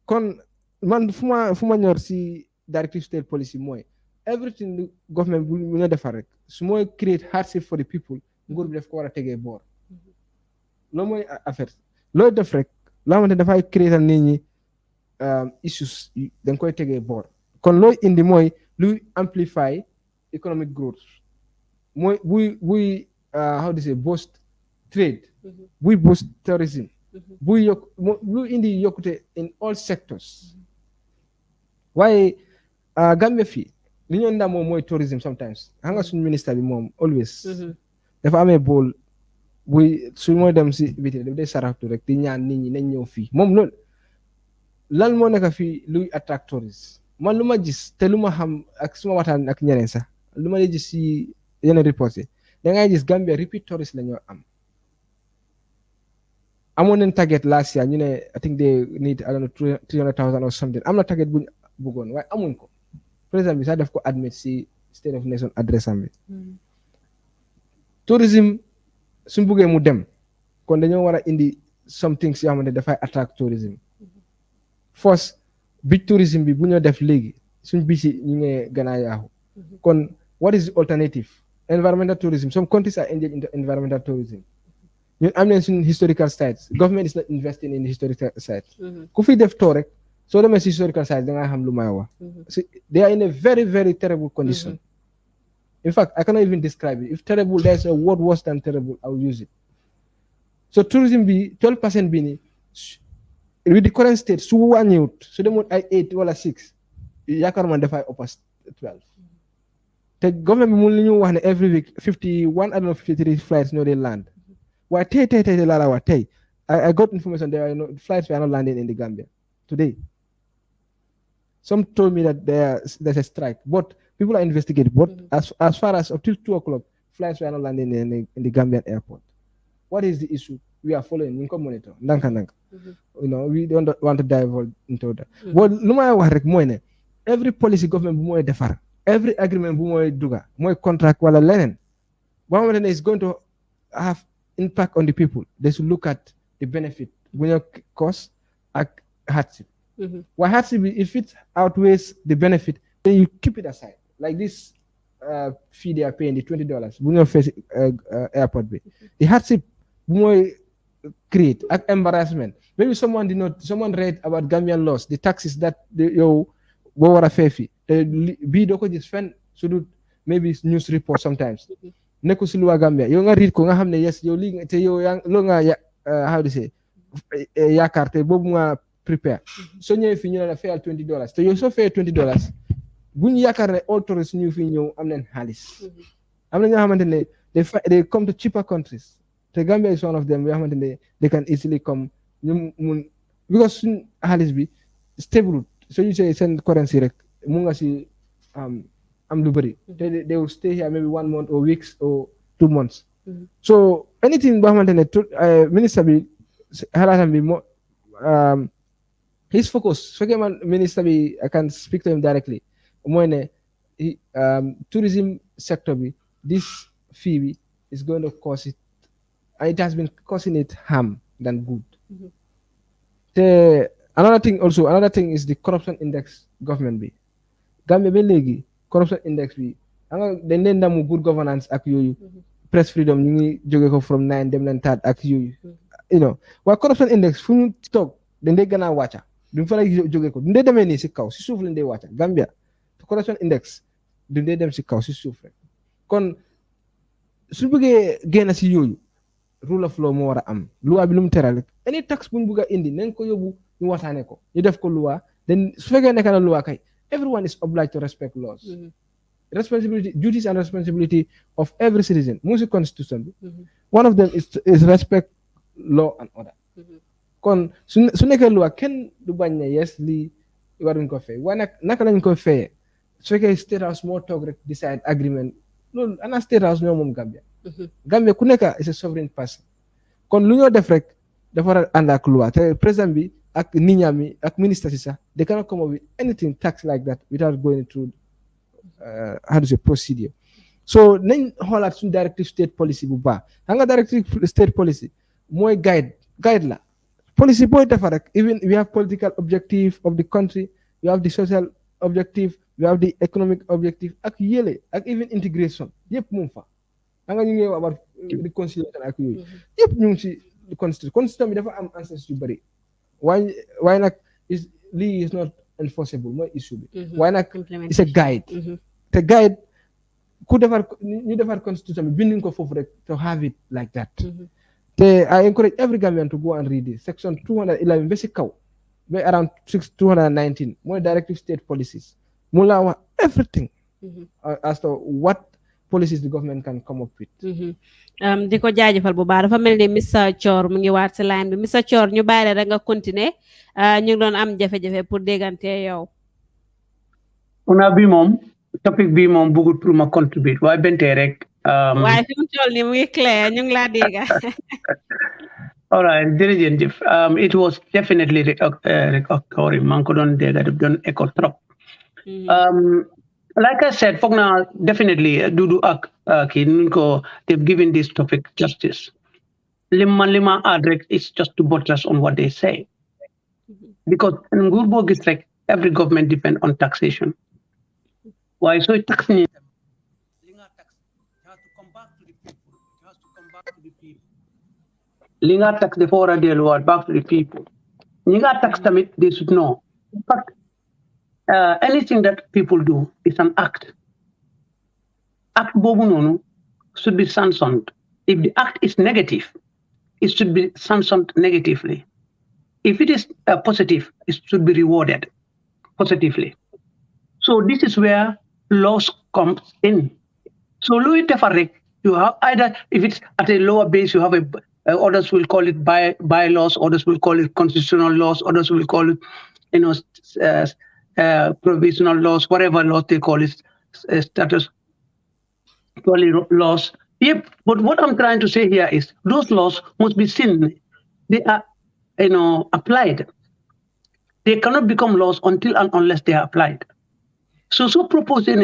Kon man fu ma ñor si directive state policy mooy everything the government bu ñu defar rek su mooy create hardship for the people nguur bi def ko war a tegee boor. Loolu mooy affaire loolu def rek loo xamante dafay créer nit ñi issues da nga koy tegee boor. Kon looy indi mooy luy amplify economic growth mooy buy how to say boost trade, buy boost tourism, buy luy indi yokkute in all sectors. Waaye Gambia fii li ñu ndamoo mooy tourism sometimes xam nga suñu ministre bi moom always dafa amee bool buy su mooy dem si biti daf day saraxtu rek di ñaan nit ñi nañ ñëw fii moom loolu lan moo nekk fii luy attract tourist. Man lu ma gis te lu ma xam ak suma waxtaan ak ñeneen sax lu ma lay gis si yeneen reports yi da ngay gis Gambia repeat tourist la ñoo am amoon nañ target last year ñu ne I think they need I don't know 300,000 or something am na target buñ bëggoon waaye amuñ ko président bi sax def ko admit si State of Nation address am bi tourism suñ buggee mu dem kon dañoo war a indi some things yoo xamante dafay attract tourism first beach tourism bi bu ñoo def léegi suñ bisi ñu ngi gën a yaaxu kon what is the alternative environmental tourism some countries are engaged in environmental tourism ñun am nañ suñ historical sites government is not investing in historical sites ku fi def tour rek soo demee si historical sites da nga xam lu may wax they are in a very very terrible condition in fact I cannot even describe it if terrible there's a word worse than terrible I will use it so tourism bi 12% bi ni with the current state su wàññiwut su demoon ay 8 wala 6 yaakaar man dafay ëpp 12 te government bi mun li ñu wax ne every week 51 I don't know 53 flights ñoo dee land waaye tey laa la wax tey I got information there are no flights were not landing in the Gambia today some told me that there's a strike but people are investigating but as far as up till 2 o'clock flights were not landing in the Gambian airport what is the issue we are following ñu ko monitor ndànk you know we don't want to divulge into that but lu may wax rek mooy ne every policy government bu mooy defar every agreement bu mooy duga mooy contract wala leneen boo xamante ne is going to have impact on the people they should look at the benefit bu ñoo cost ak hardship why hardship if it outweighs the benefit then you keep it aside like this fee they are paying the $20 bu ñoo face airport bi the hardship bu mooy create ak embarrassment maybe someone read about Gambian laws the taxes that yow boo war a fay fi te bii doo ko gis fenn su dul maybe news report sometimes nekku si luwa Gambia yow nga read ko nga xam ne yes yow lii te yow yaa loo nga how to say yaakaar te boobu nga prepare soo ñëwee fi ñu ne la fayal $20 te yow soo fayee $20 bu ñu yaakaar ne all tourists ñu fi ñëw am nañ xaalis am na ñoo xamante ne they come to cheaper countries te Gambia is one of them yoo xamante ne they can easily come ñu mun because suñ xaalis bi stable so you say send currency rek mu nga si am lu bëri they will stay here maybe 1 month or weeks or 2 months so anything boo xamante ne ministre bi xalaatam bi moo his focus su fekkee man ministre bi I can speak to him directly mooy ne tourism sector bi this fee bi is going to cause it and it has been causing it harm than good te another thing is the corruption index government bi Gambia ba léegi corruption index bi anga dañ leen damu good governance ak yooyu press freedom ñu ngi jóge ko from 9 dem leen taat ak yooyu you know waaye corruption index fu ñu toog dañ dee gën a wàcca duñ fa lay jóge ko duñ dee demee nii si kaw si suuf lañ dee wàcca Gambia corruption index duñ dee dem si kaw si suuf rek kon su bëggee génn si yooyu rule of law moo war a am loi bi lu mu teral any tax buñ bëgg a indi nañ ko yóbbu ñu waxtaane ko ñu def ko loi then su fekkee nekk na loi kay everyone is obliged to respect laws responsibility duties and responsibility of every citizen mu si constitution bi one of them is respect law and order kon su nekkee loi kenn du bañ ne yes lii waruñ ko fay waaye nag naka lañ ko fayee su fekkee state house moo toog rek decide agreement loolu ana state house ñoo moom Gambia ku nekk is a sovereign person kon lu ñoo def rek dafa war a ànd ak loi te président bi ak nit ñaam yi ak ministre si sax they cannot come up with anything tax like that without going through how to say procedure so nañ xoolaat suñu directive state policy bu baax xam nga directive state policy mooy guide la policy booy defar rek even we have political objective of the country we have the social objective we have the economic objective ak yële ak even integration yëpp mu fa xam nga ñu ngi wax about reconciliation ak yooyu yëpp ñu ngi si constitution bi dafa am ancêtres yu bëri waaye nag lii is not enforceable mooy issue bi waaye nag it's a guide te guide ku defar ñu defar constitution bi binduñ ko foofu rek to have it like that te I encourage every Gambian to go and read it section 211 ba si kaw ba around 219 mooy directive state policies mu laa wax everything as to what policies the government can come up with. di ko jaajëfal bu baax dafa mel ni Mr Thior mu ngi waat si line bi Mr Thior ñu bàyyi la nga continuer ñu ngi doon am jafe-jafe pour déggante yow. Una bi moom topic bi moom bëggut pour ma contribute waaye bentee rek. waaye fi mu toll nii mu ngi clair ñu ngi laa dégga. All right, jërëjëf. It was definitely recurring. Man ko doon dégg daf doon echo trop. Like I said, foog naa definitely Dudu ak kii nuñ ko they've given this topic justice. Lima add rek is just to buttress on what they say. Because nguur boo gis rek every government depend on taxation. Why so tax ni Linga tax the for a back to the people. Linga tax tamit they should know. In fact, anything that people do is an act. Act bobu should be sanctioned. If the act is negative, it should be sanctioned negatively. If it is positive, it should be rewarded positively. So this is where laws comes in. So Louis Tefarek, you have either if it's at a lower base, you have others will call it bylaws, others will call it constitutional laws, others will call it, provisional laws, whatever laws they call it, status laws. Yep, but what I'm trying to say here is those laws must be seen. They are, applied. They cannot become laws until and unless they are applied. So proposing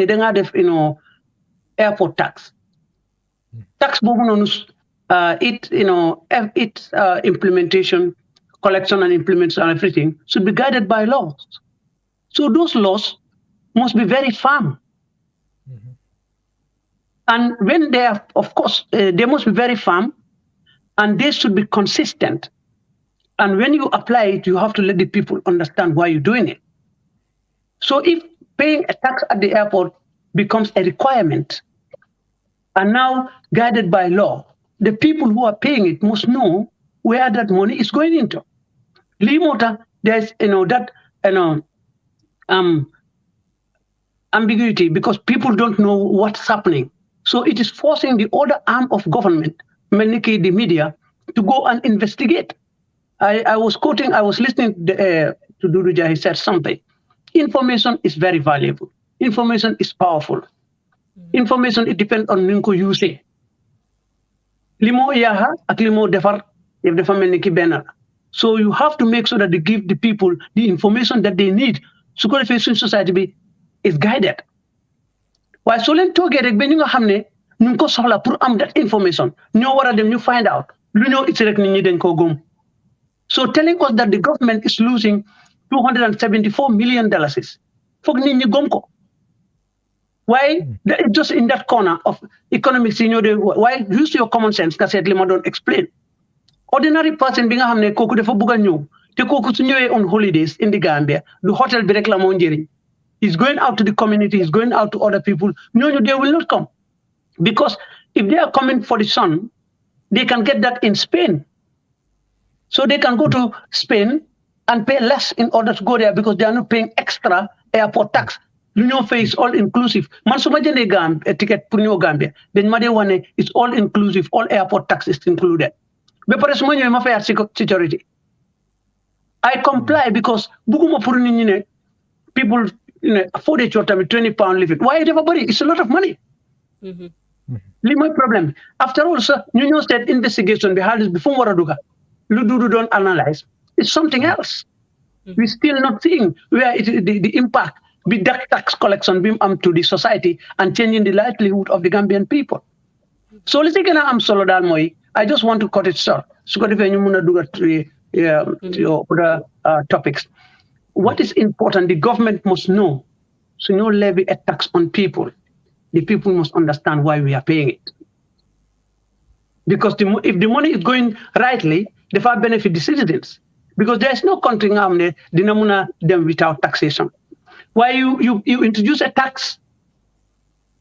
airport tax. Tax its implementation, collection and implementation and everything should be guided by laws. So those laws must be very firm. And when they are, of course, they must be very firm and they should be consistent. And when you apply it, you have to let the people understand why you're doing it. So if paying a tax at the airport becomes a requirement and now guided by law, the people who are paying it must know where that money is going into. Limota, there's ambiguity because people don't know what's happening. So it is forcing the other arm of government, mainly the media, to go and investigate. I was listening to Duduja, he said something. Information is very valuable. Information is powerful. Information, it depends on ninko using. Limo yaha at limo defar if the family ki. So you have to make sure that they give the people the information that they need. So qualification society is guided. Why so len toge rek ben nga xamne ñu ko soxla pour am that information ñoo wara dem ñu find out lu ñoo it's rek nit ñi dañ ko gom. So telling us that the government is losing $274 million fog nit ñi gom ko. Why just in that corner of economics why use your common sense ka set li ma don't explain. Ordinary person bi nga xamne koku dafa bëgg ñew te koku su ñëwé on holidays in the Gambia du hotel bi rek la mo njëriñ. He's going out to the community, he's going out to other people. No, they will not come. Because if they are coming for the sun, they can get that in Spain. So they can go to Spain and pay less in order to go there because they are not paying extra airport tax. L'Union fait is all inclusive. Man suma jëndee a ticket pour ñëw Gambia, dañ ma dee wane it's all inclusive, all airport tax is included. Ba pare suma ñëwee ma fayaat security. I comply because buguma pour nit ñi ne people afford it your time £20 living. Why everybody? It's a lot of money. My problem. After all, sir, you know that investigation behind this before Waraduga. Ludu don't analyze. It's something else. We're still not seeing where the impact be that tax collection being to the society and changing the livelihood of the Gambian people. So let's take I'm solo moi. I just want to cut it short. So got to your other topics. What is important, the government must know. So no levy a tax on people. The people must understand why we are paying it. Because if the money is going rightly, the far benefit the citizens. Because there is no country them without taxation. Why you introduce a tax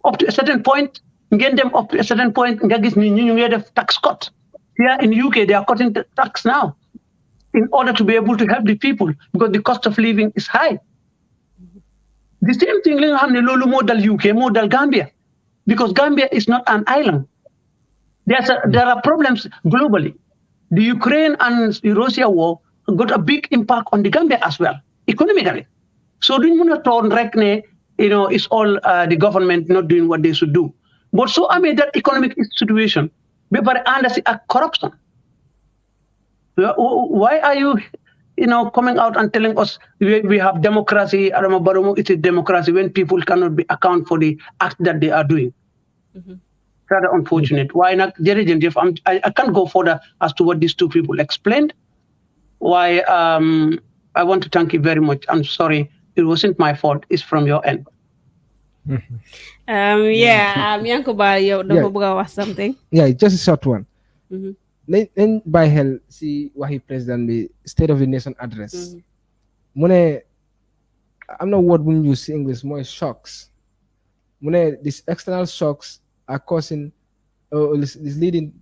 up to a certain point, get them up to a certain point, and get a tax cut. Here in UK, they are cutting the tax now in order to be able to help the people because the cost of living is high. The same thing in model UK, model Gambia, because Gambia is not an island. There are problems globally. The Ukraine and Russia war got a big impact on the Gambia as well, economically. So it's all the government not doing what they should do. But so that economic situation, we under corruption. Why are you, coming out and telling us we have democracy? Adama Barrow, it is democracy when people cannot be account for the act that they are doing. Rather unfortunate. Why not? I can't go further as to what these two people explained. Why? I want to thank you very much. I'm sorry, it wasn't my fault. It's from your end. Yankuba, you don't know something. Yeah, just a short one. Then by hell, see what he president the State of the Nation address. Mune, I'm not what we use English. More shocks. Mune, these external shocks are causing, is leading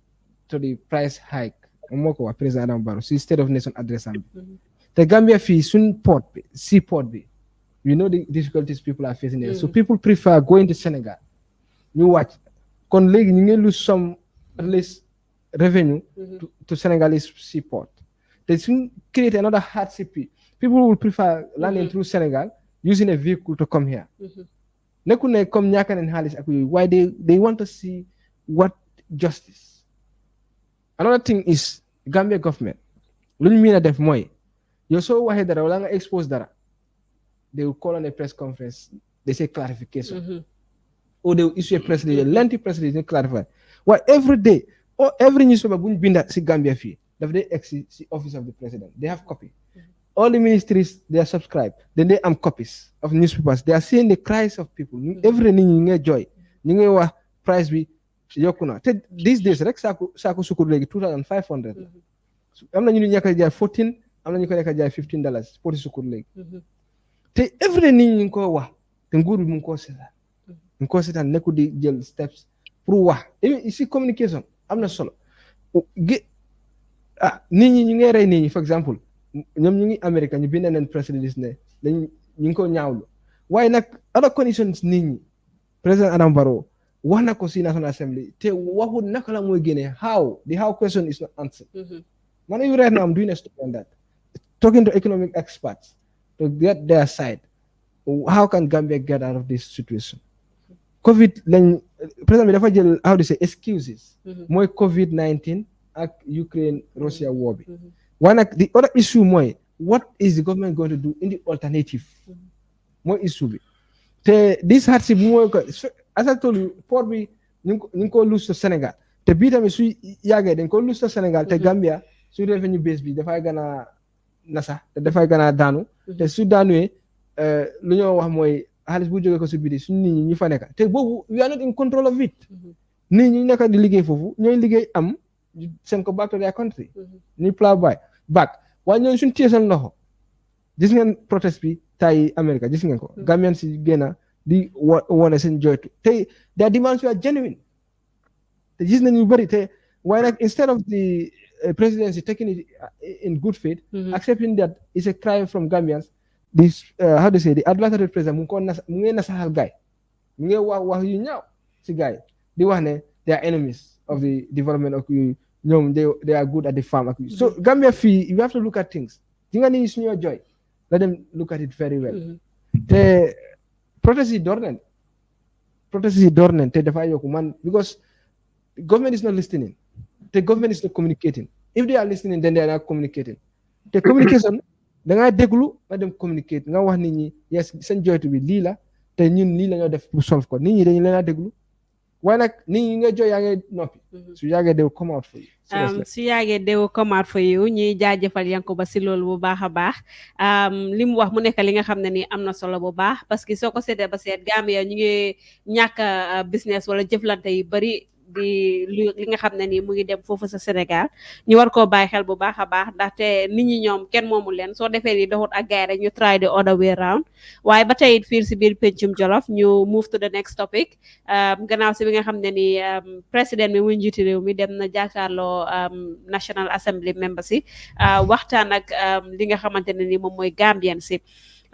to the price hike. Moko President Adam Barrow. See State of the Nation address. The Gambia fee soon seaport be. We know the difficulties people are facing there. So people prefer going to Senegal. You watch. Colleague, you lose some at least revenue to Senegalese seaport. They soon create another hardship. People will prefer landing through Senegal using a vehicle to come here. Why they want to see what justice. Another thing is Gambia government. Lu mean def moy. You saw why dara wala nga expose dara. They will call on a press conference. They say clarification. Or they will issue a press release, a lengthy press release to clarify. Why every day or every newspaper buñ binda si Gambia fee, they exit the office of the president. They have copy. All the ministries they are subscribed. Then they have copies of newspapers. They are seeing the cries of people. Every day joy. Wa price be yokuna. These days rek saku sukur legi 2,500. Am na ñu ñaka jaay 14, am na ñu ko nekk jaay $15 pour sukur legi. Te every day ñu ko wax te nguur bi mu ko sétal. Ñu ko sétal nekku di jël steps pour wax. Ici communication am na solo. Nit ñi ñu ngi rey nit ñi for example ñoom ñu ngi America ñu bind nañ press release ne ñu ngi ko ñaawlu waaye nag other conditions nit ñi président Adam Barrow wax na ko si National Assembly te waxul naka la mooy génnee the how question is not answered. Man even right now I'm doing a story on that, talking to economic experts to get their side. How can Gambia get out of this situation? COVID lañ président bi dafa jël how to say excuses mooy COVID-19 ak Ukraine Russia war bi. Why not? The other issue mooy what is the government going to do in the alternative? Mooy issue bi. Te this hardship mooy ko as I told you port bi ñu ngi ko lose to Sénégal te bii tamit su yàggee dañ ko lose to Sénégal te Gambia su revenue base bi dafay gën a nasa te dafay gën a daanu te su daanuwee lu ñoo wax mooy xaalis bu jógee ko si biti suñu nit ñi ñu fa nekk te boobu we are not in control of it. Nit ñi nekk di liggéey foofu ñooy liggéey am seen ko back to their country. Ni plow back waaye ñooñu suñu téye seen loxo gis ngeen protest bi tay America gis ngeen ko Gambian si génn di wone seen joytu te their demands were genuine te gis nañu bëri te waaye nag instead of the presidency taking it in good faith accepting that it's a crime from Gambians, this how to say the adversary president mu ngi nasaxal gaay mu ngi wax yu ñaaw si gaay di wax ne they are enemies of the development of ñoom they are good at the farm. So Gambia fii you have to look at things. Di nga ni suñu joy let them look at it very well. Te protest yi door nañ te dafa yokku man because the government is not listening. The government is not communicating. If they are listening then they are not communicating. The communication da nga déglu nga dem communicate nga wax nit ñi yes seen joytu bi lii la te ñun lii la ñoo def pour solve ko nit ñi dañu leen a déglu. Waaye nag nit ñi nga joy yaa ngi noppi su yàggee they will come out for you. Su yàggee they will come out for you ñuy jaajëfal Yankuba si loolu bu baax a baax li mu wax mu nekk li nga xam ne ni am na solo bu baax parce que soo ko seetee ba seet Gambia ñu ngi ñàkk business wala jëflante yu bari di li nga xam ne ni mu ngi dem foofu sa Sénégal ñu war koo bàyyi xel bu baax a baax ndaxte nit ñi ñoom kenn moomul leen soo defee ni doxut ak gaay rek ñu try the other way round waaye ba tey it fii si biir Pencum Jollof ñu move to the next topic gannaaw si bi nga xam ne ni président mi muy njiiti réew mi dem na jàkkaarloo National Assembly members si waxtaan ak li nga xamante ne ni moom mooy Gambian si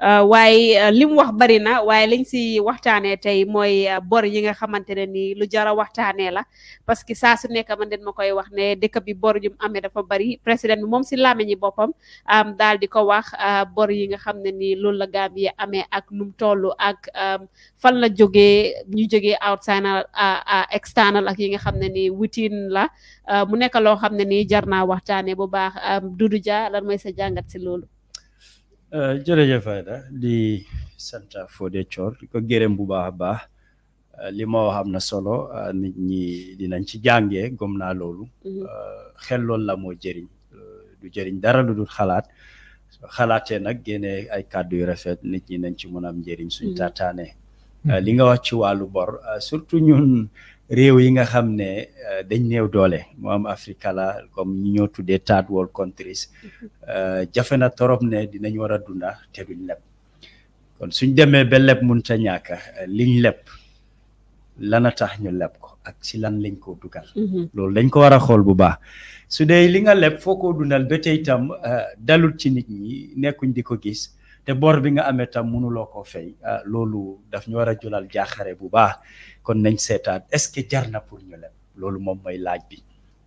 waaye li mu wax bari na waaye liñ si waxtaanee tey mooy bor yi nga xamante ne nii lu jara waxtaanee la parce que saa su nekk man den ma koy wax ne dëkk bi bor yu mu amee dafa bari président bi moom si làmmiñi boppam daal di ko wax bor yi nga xam ne nii loolu la Gambia amee ak nu mu toll ak fan la jógee ñu jógee outside external ak yi nga xam ne nii within la mu nekk loo xam ne nii jar naa waxtaanee bu baax Dudu Jah lan mooy sa jàngat si loolu. jërëjëf Aida di sant Fodé Thior di ko gërëm bu baax a baax li ma wax am na solo nit ñi dinañ ci jàngee gëm naa loolu xel loolu la moo jëriñ du jëriñ dara lu dul xalaat xalaatee nag génne ay kàddu yu rafet nit ñi nañ ci mën a am njëriñ suñ taataane li nga wax ci wàllu bor surtout ñun réew yi nga xam ne dañ néew doole moo am Afrique la comme ñi ñoo tuddee third world countries jafe na torop ne dinañ war a dunda te duñ leb kon suñ demee ba leb mënta ñàkk liñ leb lana tax ñu leb ko ak si lan lañ ko dugal loolu dañ ko war a xool bu baax su dee li nga leb foo ko dundal ba tey itam dalul ci nit ñi nekkuñ di ko gis te bor bi nga amee tam mënuloo koo fay loolu daf ñu war a julal jaaxare bu baax kon nañ seetaat est-ce que jar na pour ñu leb loolu moom mooy laaj bi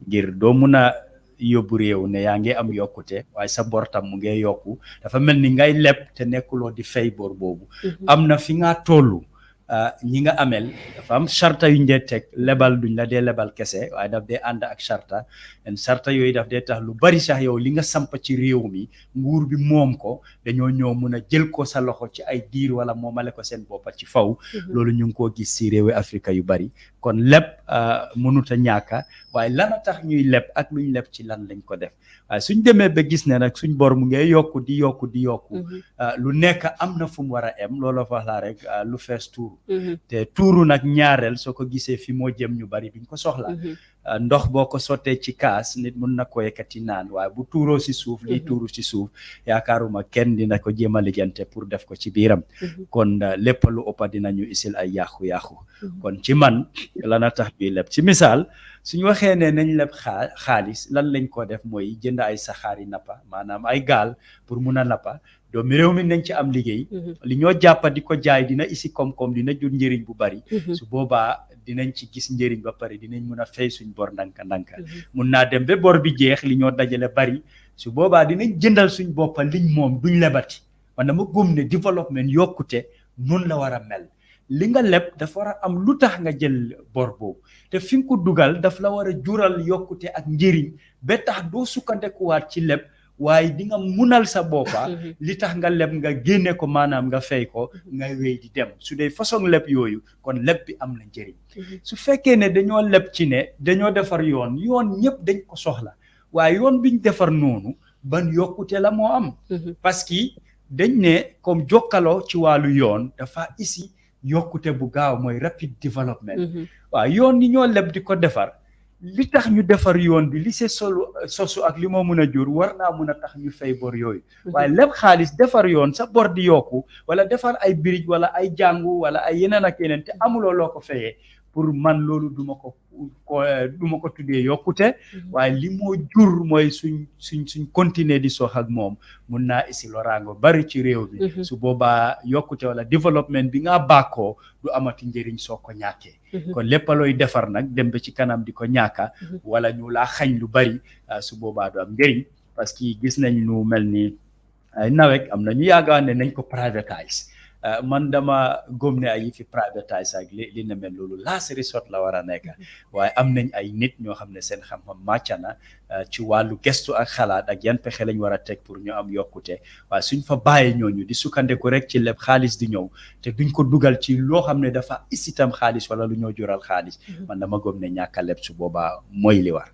ngir doo mun a yóbbu réew ne yaa ngi am yokkute waaye sa bor tam mu ngi yokku dafa mel ni ngay leb te nekkuloo di fay bor boobu am na fi nga tollu ñi nga amel dafa am charta yu ñu teg lebal duñ la dee lebal kese waaye daf dee ànd ak charta en charta yooyu daf dee tax lu bari sax yow li nga samp ci réew mi nguur bi moom ko dañoo ñëw mun a jël ko sa loxo ci ay diir wala moomale ko seen boppa ci faw loolu ñu ngi koo gis si réewi Afrique yu bari kon leb mënut a ñàkka waaye lana tax ñuy leb ak luñ leb ci lan lañ ko def waaye suñ demee ba gis ne nag suñ bor mu ngay yokku di yokku lu nekk am na fu mu war a em loolu fa la rek lu fees tuuru te tuuru nag ñaareel soo ko gisee fi moo jëm ñu bari duñ ko soxla ndox boo ko sottee ci kaas nit mun na ko yëkkati naan waaye bu tuuroo si suuf lii tuuru si suuf yaakaaruma kenn dina ko jéem a lijjante pour def ko ci biiram kon lépp lu ëppa dinañu isil ay yàqu-yàqu kon ci man lana tax ñuy leb ci misaal suñu waxee ne nañ leb xaalis lan lañ ko def mooy jënd ay saxaari nappa maanaam ay gaal pour mun a nappa doomi réew mi nañ ci am liggéey li ñoo jàppa di ko jaay dina isi koom-koom dina jur njëriñ bu bari su boobaa dinañ ci gis njëriñ ba pare dinañ mun a fay suñ bor ndanka mun naa dem ba bor bi jeex li ñoo dajale bari su boobaa dinañ jëndal suñ boppa liñ moom duñ lebati man dama gëm ne développement yokkute noonu la war a mel li nga leb dafa war a am lu tax nga jël bor boobu te fi nga ko dugal daf la war a jural yokkute ak njëriñ ba tax doo sukkandekuwaat ci leb waaye di nga munal sa boppa li tax nga leb nga génne ko maanaam nga fay ko nga wéy di dem su dee façon leb yooyu kon leb bi am na njëriñ su fekkee ne dañoo leb ci ne dañoo defar yoon ñëpp dañ ko soxla waaye yoon biñ defar noonu ban yokkute la moo am parce que dañ ne comme jokkaloo ci wàllu yoon dafa isi yokkute bu gaaw mooy rapid development waaw yoon yi ñoo leb di ko defar li tax ñu defar yoon bi li see sosu ak li moo mun a jur war naa mun a tax ñu fay bor yooyu waaye leb xaalis defar yoon sa bor di yokku wala defar ay birij wala ay jàngu wala ay yeneen ak yeneen te amuloo loo ko fayee pour man loolu duma ko tuddee yokkute waaye li moo jur mooy suñ continuer di sox ak moom mun naa isi loraango bari ci réew bi su boobaa yokkute wala développement bi nga bàkkoo du amati njëriñ soo ko ñàkkee kon lépp looy defar nag dem ba ci kanam di ko ñàkka wala ñu laa xañ lu bari su boobaa du am njëriñ parce que gis nañ lu mel ni ay nawet am na ñu yàgga ne nañ ko privatise man dama gëm ne ay fi privatise ak li ne mel loolu last resort la war a nekk waaye am nañ ay nit ñoo xam ne seen xam-xam màcc na ci wàllu gestu ak xalaat ak yan pexe lañ war a teg pour ñu am yokkute waaye suñ fa bàyyee ñooñu di sukkandeku rek ci leb xaalis di ñëw te duñ ko dugal ci loo xam ne dafa isitam xaalis wala lu ñoo jural xaalis man dama gëm ne ñàkk a leb su boobaa mooy li war.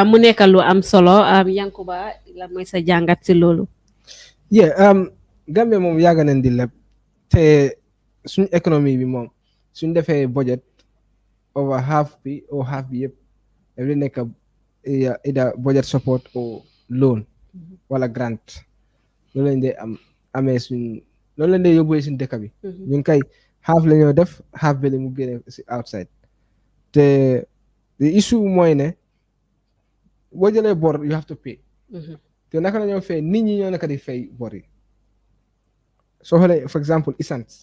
mu nekk lu am solo Yankuba la mooy sa jàngat si loolu. Gambie moom yàgg nañ di leb. te suñ économie bi moom suñ defee budget over half bi yëpp daf di nekk either budget support or loan wala grant loolu lañ dee amee loolu lañ dee yóbbuwee suñ dëkk bi ñun kay half la ñoo def half bi mu génne si outside te the issue mooy ne boo jëlee bor you have to pay te naka la ñoo fay nit ñi ñoo nekk di fay bor yi soo xoolee for example essence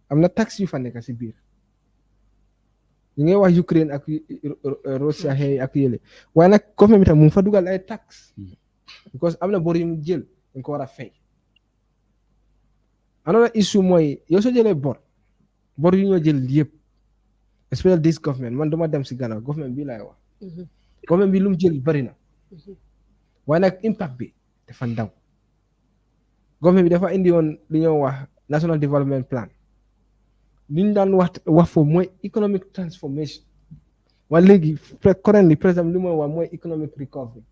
am na tax yu fa nekk si biir ñu ngi wax Ukraine ak Russia xëy ak yële waaye nag government bi tam mu ngi fa dugal ay tax because am na bor yu mu jël dañ ko war a fay another issue mooy yow soo jëlee bor yu ñoo jël yëpp especially this government man duma dem si gannaaw government bi laay wax government bi lu mu jël bari na waaye nag impact bi dafa ndaw government bi dafa indi woon li ñoo wax national development plan li ñu daan wax foofu mooy economic transformation waaye léegi currently président li mooy wax mooy economic recovery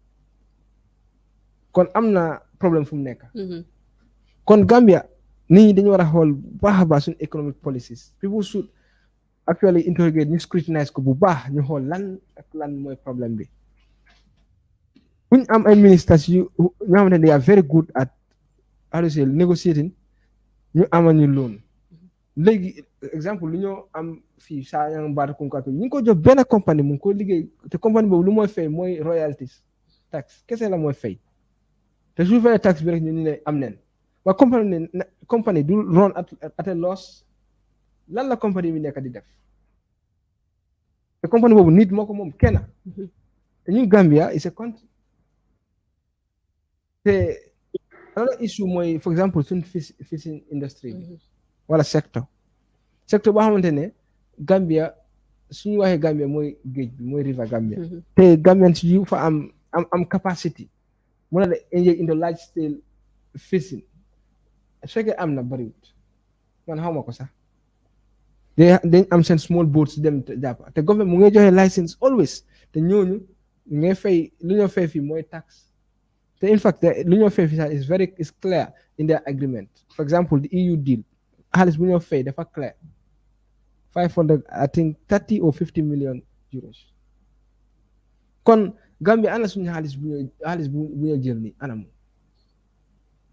kon am na problème fu mu nekk kon Gambia nit ñi dañu war a xool bu baax a baax suñu economic policies people should actually interrogate ñu scrutinize ko bu baax ñu xool lan ak lan mooy problème bi buñ am ay ministers yu ñoo xamante ne they are very good at how to say negotiating ñu ama ñu loan léegi exemple lu ñoo am fii saa yang baata kunkaatu ñu ngi ko jox benn compagnie mu ngi ko liggéey te compagnie boobu lu mooy fay mooy royalties tax kese la mooy fay te su fayee tax bi rek ñu ne am nen waa compagnie du run at a loss lan la compagnie bi nekk di def te compagnie boobu nit moo ko moom kenn te ñu Gambia is a country te another issue mooy for example suñ fishing industry bi wala secteur boo xamante ne Gambia suñu waxee Gambia mooy géej bi mooy river Gambia te Gambian si yu fa am capacity mu ne engage into large scale fishing su fekkee am na bariwut man xaw ma ko sax dañ am seen small boats dem jàpp te government mu ngay joxe license always te ñooñu ngay fay lu ñoo fay fii mooy tax te in fact lu ñoo fay fii sax is clear in their agreement for example the EU deal xaalis bu ñoo fay dafa clear 500 I think 30 or 50 million euros kon Gambia ana suñu xaalis bu ñoo jël ni anam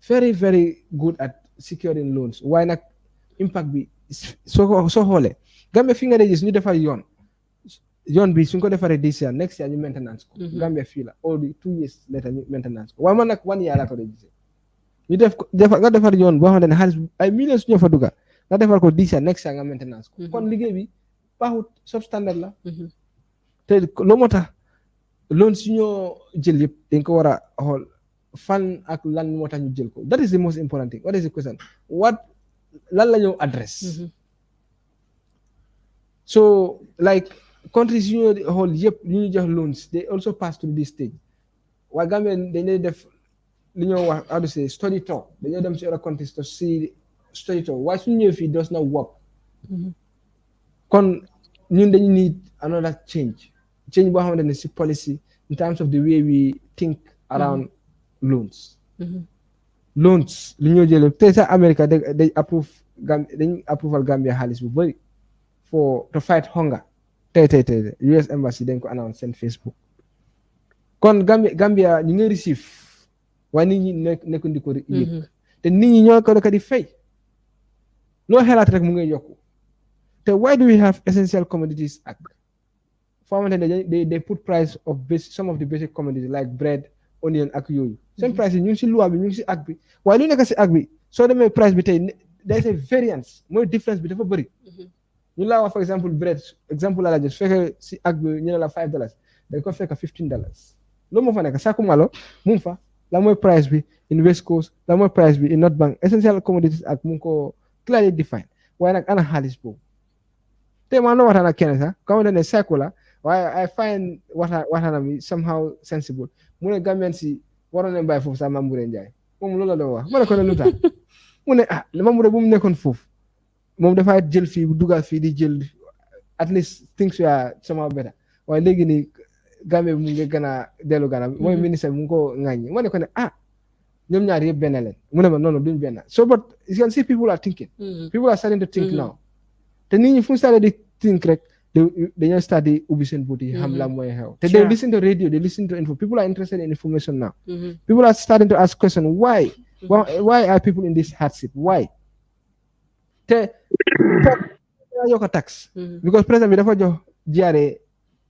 very very good at securing loans waaye nag impact bi soo xoolee Gambia fi nga dee gis ñu defar yoon bi suñ ko defaree this year next year ñu maintenance ko Gambia fii la all the 2 years later ñu maintenance ko waaye man nag 1 year laa ko dee gisee ñu nga defar yoon boo xamante ne xaalis ay millions suñu fa dugga nga defar ko this year next year nga maintenance ko kon liggéey bi baaxut substandard la te loo moo tax loon suñoo jël yëpp dañ ko war a xool fan ak lan moo tax ñu jël ko that is the most important thing what is the question lan la ñëw address so like countries yu ñoo xool yëpp ñu ñu jox loans they also pass through this stage waaye Gambia dañuy def li ñoo wax how to say study tour dañoo dem si other countries to see study tour waaye suñu ñëw fii does not work kon ñun dañu need another change boo xamante ne si policy in terms of the way we think around loans li ñoo jëlee te sax America dañ approval Gambia xaalis bu bëri to fight hunger tey US embassy dañ ko announce seen Facebook kon Gambia ñu ngi receive waaye nit ñi nekkuñ di ko yëg te nit ñi ñoo ko di fay loo xelaat rek mu ngay yokku te why do we have Essential Commodities Act foo xamante ne they put price of some of the basic commodities like bread onion ak yooyu seen price yi ñu ngi si loi bi ñu ngi si act bi waaye lu nekk si act bi soo demee price bi tey there is a variance mooy difference bi dafa bëri ñu laa wax for example bread exemple la jël su fekkee si act bi ñu ne la $5 dañ ko fekk $15 loolu moo fa nekk saaku malo mu fa la mooy price bi in West Coast la mooy price bi in North Bank Essential Commodities Act mu ngi ko clearly define waaye nag ana xaalis boobu te maa noo waxtaan ak kenn sax xamante ne saaku la waaye I find waxtaanam bi somehow sensible mu ne Gambian si waroon nañ bàyyi foofu sax Mambouré Ndiaye moom loolu la doon wax ma ne ko ne lu tax mu ne Mambouré bu mu nekkoon foofu moom dafay jël fii dugal fii di jël at least things were somehow better waaye léegi nii Gambie bi mu ngi gën a dellu gannaaw mooy ministre bi mu ngi ko ŋàññi ma ne ko ne ñoom ñaar yëpp benn leen mu ne ma non duñ benn so but you can see people are thinking people are starting to think now te nit ñi fu mu started di think rek dañoo start di ubbi seen bët yi xam la mooy xew te they listen to radio they listen to info people are interested in information now people are starting to ask questions why are people in this hardship why te yokk tax because président bi dafa jox GRA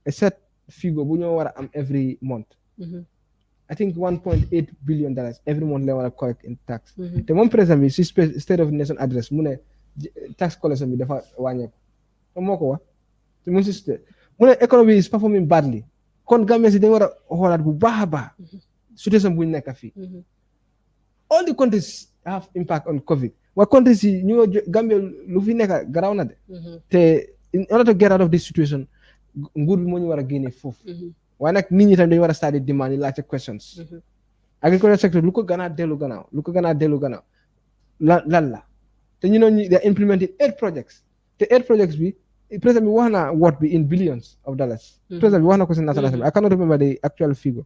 a set figure bu ñoo war a am every month I think $1.8 billion every month la war a collect in tax. te moom président bi si state of the nation address mu ne tax collection bi dafa wàññeeku moo ko wax te mu si mu ne economy is performing badly kon Gambia si dañu war a xoolaat bu baax a baax situation bu ñu nekk fii all the countries have impact on COVID waaye countries yi ñu Gambia lu fi nekk garaaw na de te in order to get out of this situation nguur bi moo ñu war a génne foofu waaye nag nit ñi tamit dañu war a study demand yi laajte questions agriculture sector lu ko gën a dellu gannaaw lan la te ñu noonu they implemented 8 projects te 8 projects bi président bi wax na what bi in billions of dollars président bi wax na ko si national assembly I cannot remember the actual figure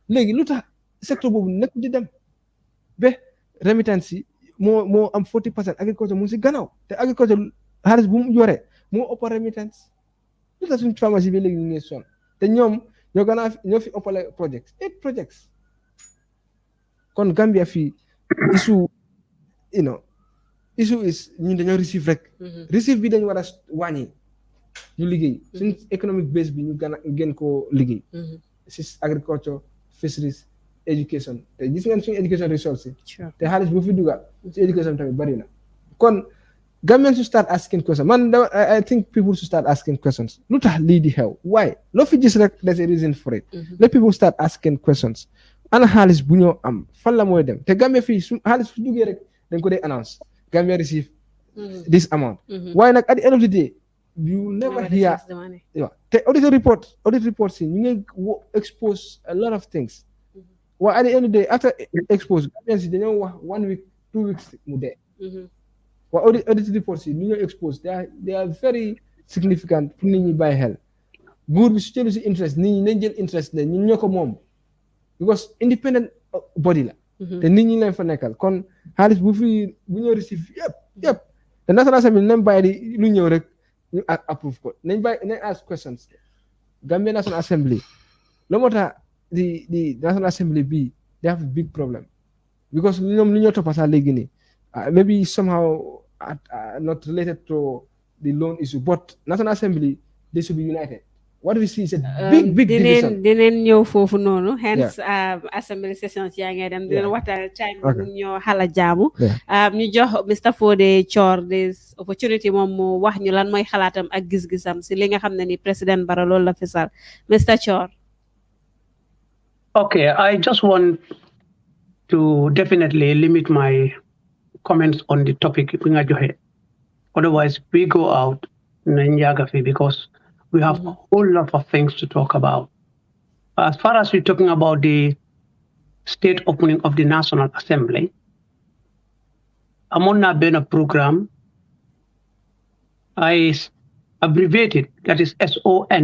léegi lu tax secteur boobu nekk di dem ba remittance yi moo am 40% agriculture mu si gannaaw te agriculture xaalis bu mu yore moo ëpp remittance lu tax suñu pharmacie bi léegi ñu ngi sonn te ñoom ñoo fi ëppale projects 8 projects kon Gambia fii issue is ñun dañoo receive rek receive bi dañu war a wàññi ñu liggéey suñu economic base bi ñu gën koo liggéey si agriculture fisheries education te gis ngeen suñu education resources te xaalis bu fi dugal si education tamit bari na kon Gambians should start asking questions man I think people should start asking questions lu tax lii di xew why loo fi gis rek there's a reason for it let people start asking questions ana xaalis bu ñoo am fan la mooy dem te Gambia fii su xaalis fu duggee rek dañ ko dee announce Gambia receive this amount waaye nag at the end of the day you never hear te audit report si ñu ngi expose a lot of things waaye at the end of the day after expose Gambians si dañoo wax 1 week 2 weeks mu dee waaw audit reports yi ni ñoo expose they are very significant pour nit ñi bàyyi xel nguur bi su jëlu si interest nit ñi nañ jël interest ne ñun ñoo ko moom because independent body la te nit ñi leen fa nekkal kon xaalis bu ñoo receive yëpp te national assembly nañ bàyyi di lu ñëw rek ñu approve ko nañ ask questions Gambia National Assembly loo moo tax di National Assembly bi they have a big problem because ñoom li ñoo toppa sax léegi nii maybe somehow not related to the loan issue, but National Assembly, they should be united. What we see is a big division. Dinen ñëw foofu noonu hence assembly sessions yaa ngi dem dinen waxtaan time ñoo xala jaamu ñu jox Mr Fodé Chor this opportunity moom mu wax ñu lan mooy xalaatam ak gis-gisam si li nga xam ne ni président Barrow loolu la fisal Mr Chor. Okay, I just want to definitely limit my comments on the topic otherwise we go out in geography because we have a whole lot of things to talk about. As far as we're talking about the state opening of the National Assembly, I'm on a program I abbreviated, that is SONA,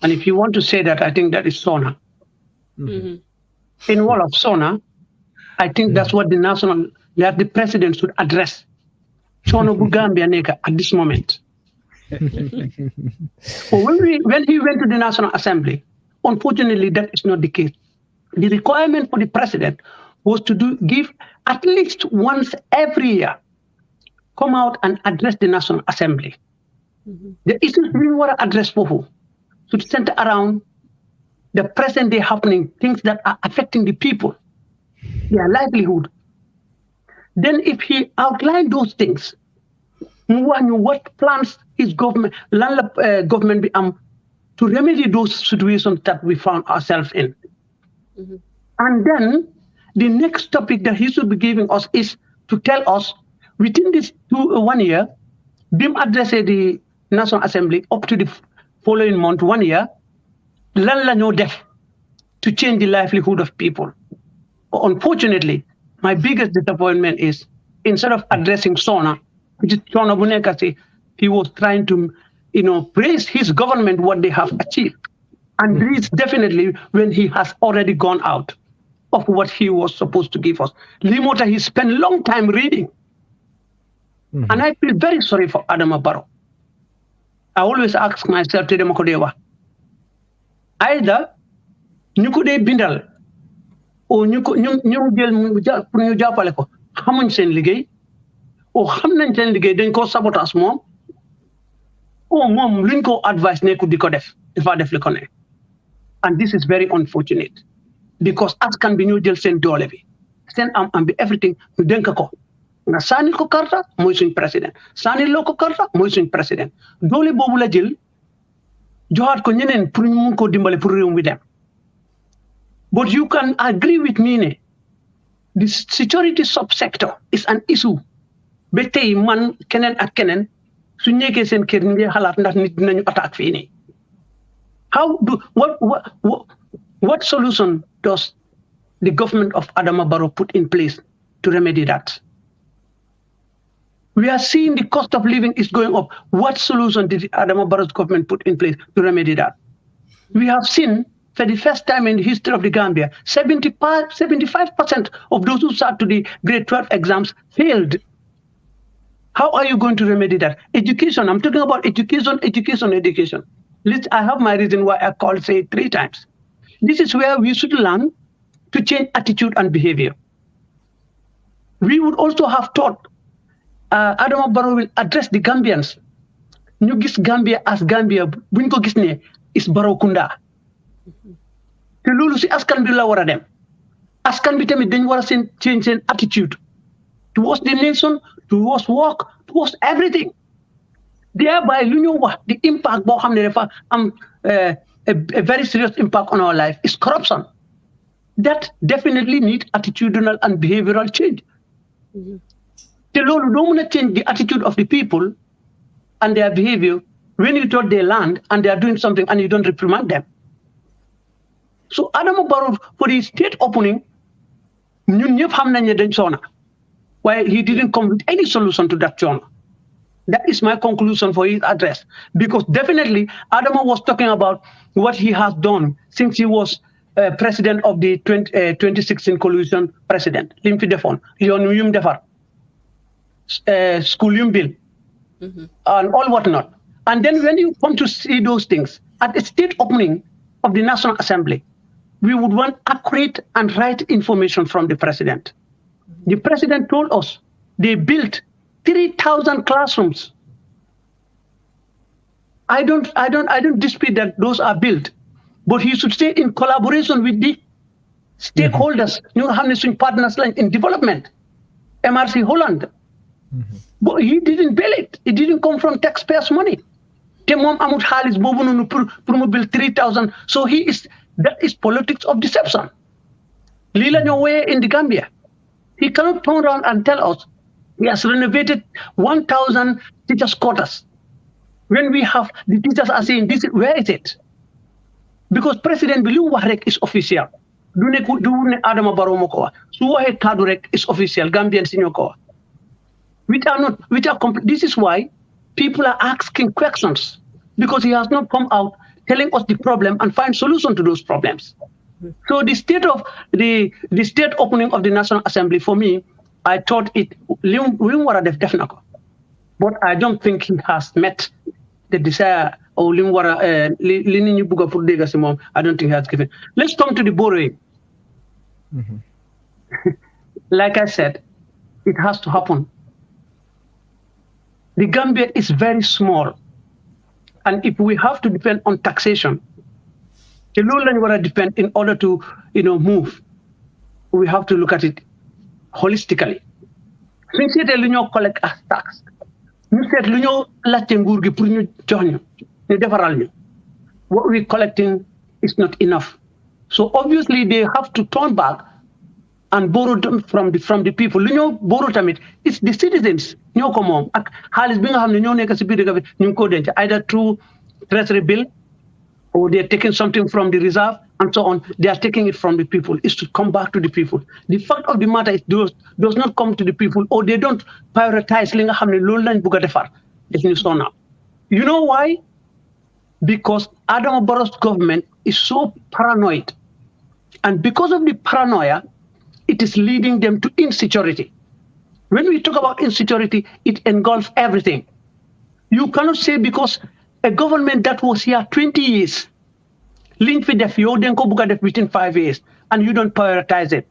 and if you want to say that, I think that is SONA. In all of SONA, I think that's what the president should address. Chono Gambia neka at this moment. When he went to the National Assembly, unfortunately, that is not the case. The requirement for the president was to give at least once every year, come out and address the National Assembly. The issues we want to address for who? To center around the present day happening, things that are affecting the people, their livelihood. Then if he outlined those things, what plans his government to remedy those situations that we found ourselves in. And then the next topic that he should be giving us is to tell us within this 1 year, BIM addressed the National Assembly up to the following month, 1 year, lan la ñoo def to change the livelihood of people. Unfortunately, my biggest disappointment is instead of addressing SONA, which is Sona Bunekasi, he was trying to, praise his government, what they have achieved. And this is definitely when he has already gone out of what he was supposed to give us. Limota, he spent a long time reading. And I feel very sorry for Adama Barrow. I always ask myself, either ñu ko dee bindal o ñu jël pour ñu jàppale ko xamuñ seen liggéey o xam nañ seen liggéey dañ ko sabotage moom o moom luñ ko advice ne ku di ko def dafa def li ko ne And this is very unfortunate because askan bi ñoo jël seen doole bi seen am bi everything ñu dénk ko nga sànni ko karta mooy suñ président sànni loo ko karta mooy suñ président doole boobu la jël joxaat ko ñeneen pour ñu mun koo dimbale pour réew mi dem. But you can agree with me ne the security subsector is an issue ba tey man keneen ak keneen su nekkee seen kër ñu ngi xalaat ndax nit dinañu attaque fii nii. What solution does the government of Adama Barrow put in place to remedy that? We are seeing the cost of living is going up. What solution did Adama Barrow's government put in place to remedy that? We have seen for the first time in the history of the Gambia, 75% of those who sat to the grade 12 exams failed. How are you going to remedy that? Education, I'm talking about education. I have my reason why I called say it 3 times. This is where we should learn to change attitude and behavior. We would also have thought Adama Barrow will address the Gambians. Ñu gis Gambia as Gambia buñ ko gis ne is Barrow Kunda. Te loolu si askan bi la war a dem. Askan bi tamit dañ war a change seen attitude towards the nation, towards work, towards everything. Thereby lu ñu wax the impact boo xam ne dafa am a very serious impact on our life is corruption. That definitely need attitudinal and behavioral change. Te loolu doo mën a change the attitude of the people and their behavior when you thought they land and they are doing something and you don't reprimand them. So Adama Barrow for the state opening, ñun ñëpp xam nañ ne dañ soona. Why he didn't come with any solution to that challenge. That is my conclusion for his address. Because definitely Adama was talking about what he has done since he was president of the 2016 coalition president. Lim fi defoon yoon yum defar school yum bill and all whatnot. And then when you come to see those things at the state opening of the National Assembly, we would want accurate and right information from the president. The president told us they built 3,000 classrooms. I don't dispute that those are built, but he should stay in collaboration with the stakeholders, ñu nga xam ne suñ partners lañ in development, MRC Holland. But he didn't build it. It didn't come from taxpayers' money. Te moom amut xaalis boobu noonu pour mu build 3,000. So that is politics of deception. Lii la ñoo wooyee in the Gambia. He cannot turn around and tell us he has renovated 1,000 teachers' quarters. When we have the teachers are saying, where is it? Because President bi li mu wax rek is official. Du ne Adama Barrow moo ko wax. Su waxee kaddu rek is official. Gambian si ñoo ko wax. This is why people are asking questions, because he has not come out telling us the problem and find solution to those problems. So the state opening of the National Assembly, for me, I thought it but I don't think he has met the desire or I don't think he has given. Let's come to the borrowing. Like I said, it has to happen. The Gambia is very small, and if we have to depend on taxation, the low line will depend in order to, move. We have to look at it holistically. Suñ seetee lu ñoo collect as tax, ñu seet lu ñoo laajte nguur gi pour ñu jox ñu defaral ñu. What we're collecting is not enough. So obviously they have to turn back and borrow them from the people. Lu ñoo borrow tamit, it's the citizens ñoo ko moom ak xaalis bi nga xam ne ñoo nekk si biir dëkk bi ñu ngi ko denc either through treasury bill or they're taking something from the reserve and so on. They are taking it from the people. It's to come back to the people. The fact of the matter is does not come to the people, or they don't prioritize li nga xam ne loolu lañ bëgg a defar def ñu sonn. You know why? Because Adama Barrow's government is so paranoid. And because of the paranoia, it is leading them to insecurity. When we talk about insecurity, it engulfs everything. You cannot say because a government that was here 20 years, link with the FIO, then go within 5 years, and you don't prioritize it.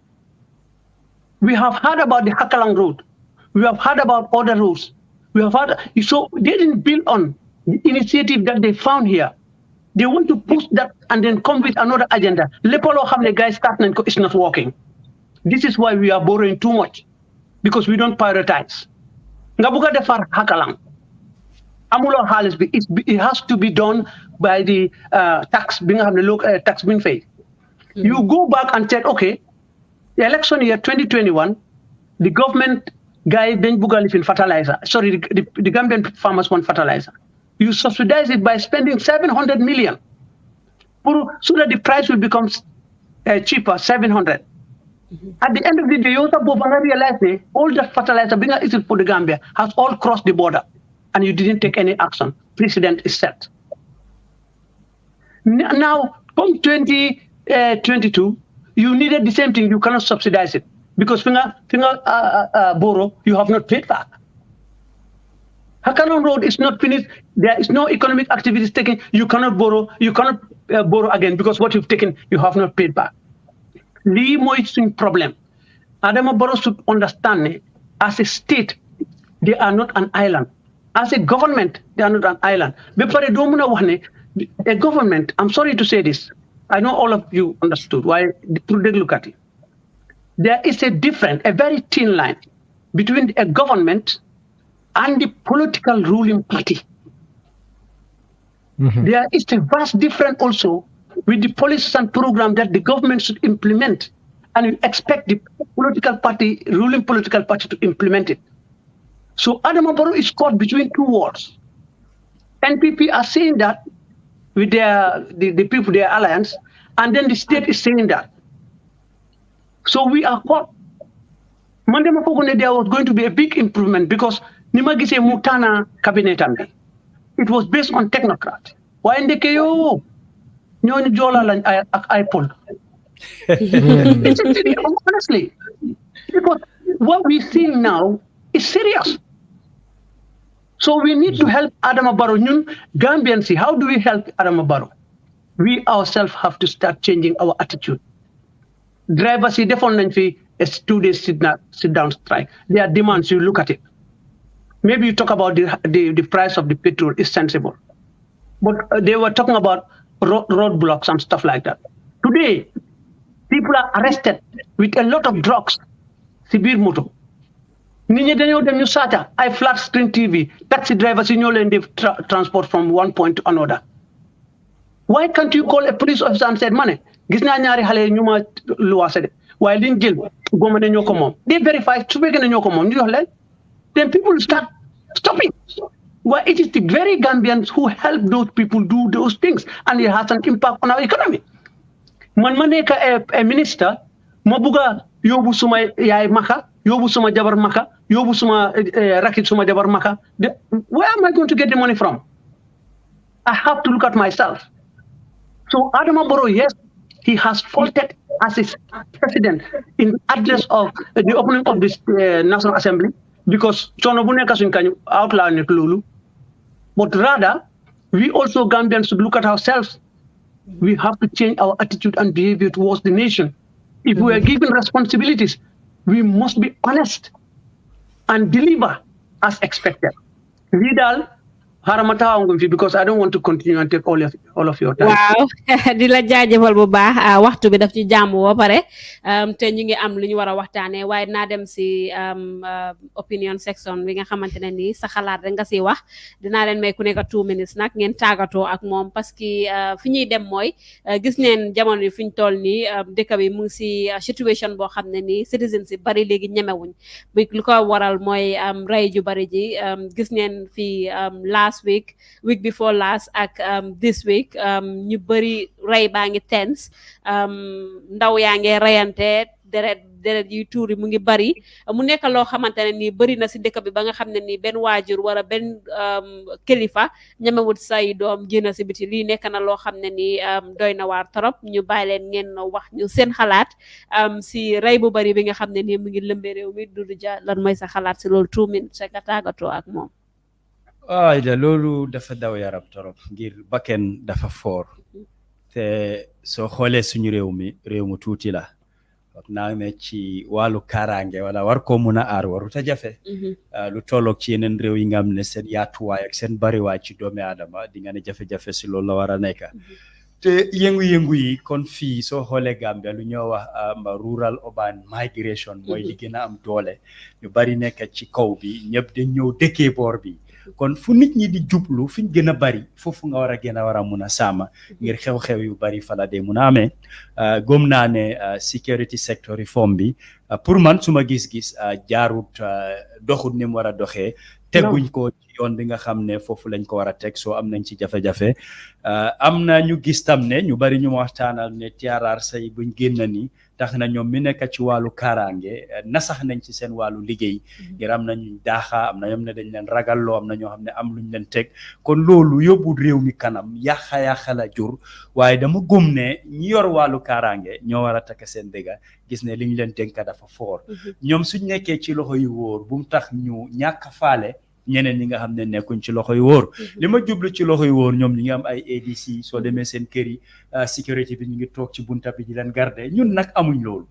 We have heard about the Hakalang Road. We have heard about other roads. So they didn't build on the initiative that they found here. they want to push that and then come with another agenda. Lepolo hamne guys start nañ ko is not working. This is why we are borrowing too much because we don't prioritize. Nga buga defar hakalang. Amulo halis bi it has to be done by the tax being local tax being paid. You go back and check, okay, the election year 2021, the government guy then buga lifin fertilizer. Sorry, the Gambian farmers want fertilizer. You subsidize it by spending 700 million. So that the price will become cheaper, 700. At the end of the day, you also realize all the fertilizer being issued for the Gambia has all crossed the border, and you didn't take any action. Precedent is set. Now, from 2022, you needed the same thing. You cannot subsidize it because borrow, you have not paid back. Hakanon Road is not finished. There is no economic activities taken. You cannot borrow. You cannot borrow again because what you've taken, you have not paid back. Li moy suñ problem. Adama Barrow should understand as a state, they are not an island. As a government, they are not an island. A government, I'm sorry to say this, I know all of you understood why they look at it. There is a very thin line between a government and the political ruling party. There is a vast difference also with the policies and programs that the government should implement, and you expect the ruling political party to implement it. So Adama Barrow is caught between two worlds. NPP are saying that with the people, their alliance, and then the state is saying that. So we are caught. Mandema Pogone, there was going to be a big improvement because Nimagise Mutana cabinet, it was based on technocrat. Why in the KO? Nyoni Jola I pull. Honestly, because what we see now is serious. So we need to help Adama Barrow. Gambians, how do we help Adama Barrow? We ourselves have to start changing our attitude. Drivers, definitely a 2 days sit down strike. Their demands, you look at it. Maybe you talk about the price of the petrol is sensible. But they were talking about roadblocks and stuff like that. Today, people are arrested with a lot of drugs. Sibir moto. I flat screen TV. Taxi drivers in your lane, they transport from one point to another. Why can't you call a police officer and say, "Money, gisna nyari hale nyuma luwa sede." While in jail, goma de nyoko mom. They verify to begin nyoko mom. Then people start stopping. Well, it is the very Gambians who help those people do those things, and it has an impact on our economy. Maneka a minister, mabuga yobu suma yai maka, yobu suma jabar maka, yobu suma rakit suma jabar maka. Where am I going to get the money from? I have to look at myself. So Adama Barrow, yes, he has faulted as his president in address of the opening of this National Assembly because Chonobuneka can outline it, Lulu. But rather, we also Gambians should look at ourselves. We have to change our attitude and behavior towards the nation. If we are given responsibilities, we must be honest and deliver as expected. Vidal, because I don't want to continue and take all of your time. Wow, di la jaajëfal bu baax waxtu bi daf ci jàmm ba pare te ñu ngi am lu ñu war a waxtaanee waaye naa dem si opinion section bi nga xamante ne nii sa xalaat rek nga siy wax dinaa leen may ku nekk 2 minutes nag ngeen tàggatoo ak moom parce que fi ñuy dem mooy gis neen jamono yi fi ñu toll nii dëkk bi mu ngi si situation boo xam ne nii citizens yi bari léegi ñemewuñ bi lu ko waral mooy rey ju bari ji gis neen fi last week before last ak this week ñu bari rey baa ngi tense ndaw yaa ngi reyante deret yu tuuri mu ngi bari mu nekk loo xamante ne nii bari na si dëkk bi ba nga xam ne nii benn waajur wala benn kilifa ñamewut say doom génn si biti lii nekk na loo xam ne nii doy na waar torop ñu bàyyi leen ngeen wax ñu seen xalaat si rey bu bari bi nga xam ne nii mu ngi lëmbee réew mi Dudu Jah lan mooy sa xalaat si loolu 2 minutes nga tàggatoo ak moom. Ayda loolu dafa daw yaram torop ngir bakken dafa foor te soo xoolee suñu réew mu tuuti la naa ne ci wàllu kaaraange wala war koo mun a aar waru ta jafe lu tolloog ci yeneen réew yi nga xam ne seen yaatuwaay ak seen bariwaay ci doomi aadama di nga ne jafe-jafe si loolu la war a nekk te yëngu-yëngu yi kon fii soo xoolee Gambia lu ñoo wax rural urban migration mooy li gën a am doole ñu bari nekk ci kaw bi ñëpp dañ ñëw dëkkee boor bi kon fu nit ñi di jublu fi ñu gën a bari foofu nga war a gën a war a mun a sàmm ngir xew-xew yu bari fala dee mun a amee gëm naa ne security sector reform bi pour man suma gis-gis jaarut doxut ni mu war a doxee teguñ ko ci yoon bi nga xam ne foofu lañ ko war a teg soo am nañ ci jafe-jafe am na ñu gis tam ne ñu bari ñu ma waxtaanal ne TRR say buñ génn ni tax na ñoom mi nekk ci wàllu kaaraange nasax nañ ci seen wàllu liggéey ngir am na ñu daaxa am na ñoom ne dañ leen ragalloo am na ñoo xam ne am luñ leen teg kon loolu yóbbu réew mi kanam yàqa la jur waaye dama gëm ne ñi yor wàllu kaaraange ñoo war a takk seen dëgga gis ne liñ leen dénka dafa foor ñoom suñ nekkee ci loxo yu wóor bu mu tax ñu ñàkk faale ñeneen ñi nga xam ne nekkuñ ci loxo yu wóor li ma jublu ci loxo yu wóor ñoom ñi ngi am ay ADC soo demee seen kër yi sécurité bi ñu ngi toog ci bunta bi di leen garder ñun nag amuñ loolu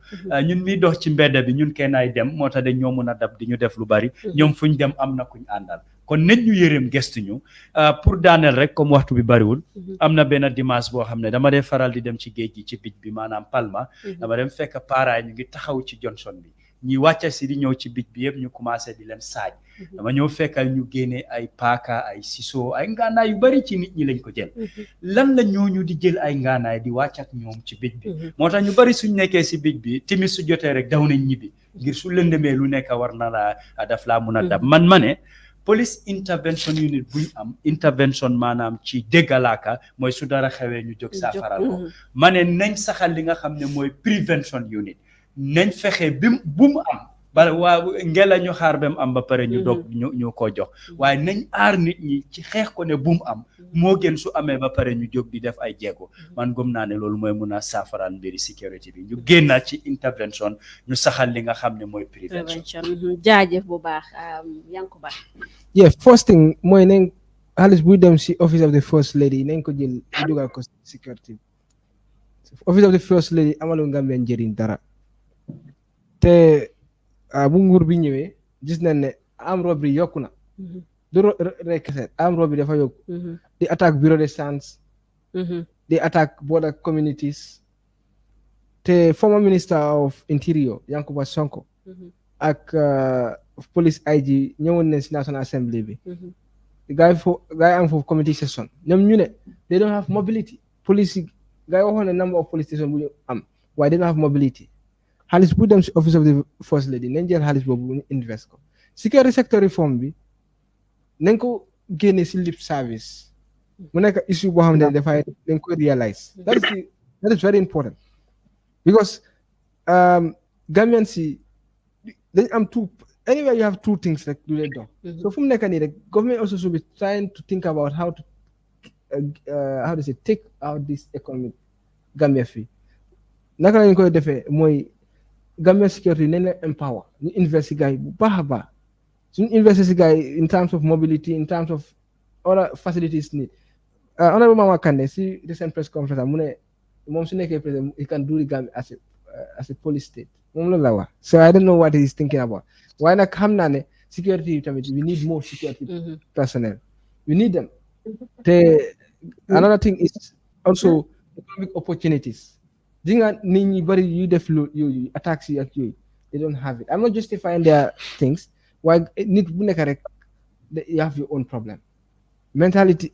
ñun miy dox ci mbedda bi ñun kenn ay dem moo tax dañ ñoo mun a dab di ñu def lu bari ñoom fuñ dem am na kuñ àndal kon nañ ñu yërëm gestu ñu pour daaneel rek comme waxtu bi bariwul am na benn dimanche boo xam ne dama dee faral di dem ci géej gi ci bij bi maanaam Palma dama dem fekk paaraay ñu ngi taxaw ci Johnson bi ñi wàcca si di ñëw ci bij bi yëpp ñu commencé di leen saaj dama ñëw fekkal ñu génne ay paaka ay siso ay ngaanaay yu bari ci nit ñi lañ ko jël lan la ñooñu di jël ay ngaanaay di wàcc ak ñoom ci bij bi moo tax ñu bari suñ nekkee si bij bi timis su jotee rek daw nañ ñibbi ngir su lëndëmee lu nekk war na laa daf laa mun a dab man ma ne police intervention unit buñ am intervention maanaam ci déggalaaka mooy su dara xewee ñu jóg saafaral ko ma ne nañ saxal li nga xam ne mooy prevention unit nañ fexe bu mu am bala waa ngela ñu xaar ba mu am ba pare ñu doog ñu ko jox waaye nañ aar nit ñi ci xeex ko ne bu mu am moo gën su amee ba pare ñu jóg di def ay jéego man gëm naa ne loolu mooy mun a saafaraan mbiri sécurité bi ñu génnaat ci intervention ñu saxal li nga xam ne mooy prévention jaajëf bu baax Yankuba first thing mooy nañ xaalis buy dem si office of the first lady nañ ko jël dugal ko sécurité office of the first lady amalu Gambia njëriñ dara te bu nguur bi ñëwee gis nañ ne am robbery yokku na du rek am robbery dafa yokku di attaque bureau de change di attaque border communities te former minister of interior Yankuba Sonko ak police IG ñëwoon nañ si National Assembly bi gars yi am foofu committee session ñoom ñu ne they don't have mobility police gars yi waxoon ne number of police station bu ñu am waaye they don't have mobility xaalis bu dem si office of the first lady nañ jël xaalis boobu ñu invest ko security sector reform bi nañ ko génne si lip service mu nekk issue boo xam ne dafay dañ ko realize that is very important because Gambian si dañ am anywhere you have two things rek du leen dox so fu mu nekk nii rek government also should be trying to think about how to take out this economic Gambia fii naka lañ koy defee mooy Gambia security nañ leen empower ñu invest si gars yi bu baax a baax suñu invest si gars yi in terms of mobility in terms of other facilities need honorable Mama Kandeh si recent press conference mu ne moom su nekkee président he can do the Gambia as a police state moom la wax so I don't know what he is thinking about waaye nag xam naa ne security tamit we need more security personnel we need them te another thing is also economic opportunities di nga nit ñi bari yu def yooyu attacks yi ak yooyu they don't have it I'm not justifying their things waaye nit bu nekk rek you have your own problem mentality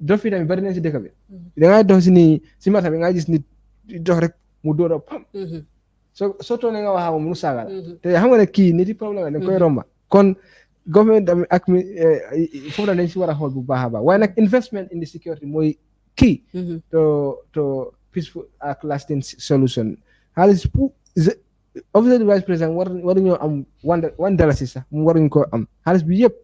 dof yi tamit bari nañ si dëkk bi da ngay dox si nii si mata bi nga gis nit dox rek mu door a pam soo toonee nga waxaa moom mu saaga la te xam nga ne kii nit yi problème dañ koy romba kon government ak foofu dañ si war a xool bu baax a baax waaye nag investment in the security mooy key to peaceful ak lasting solution xaalis bu office of the vice president waruñoo am $1 sax mu waruñ ko am xaalis bi yëpp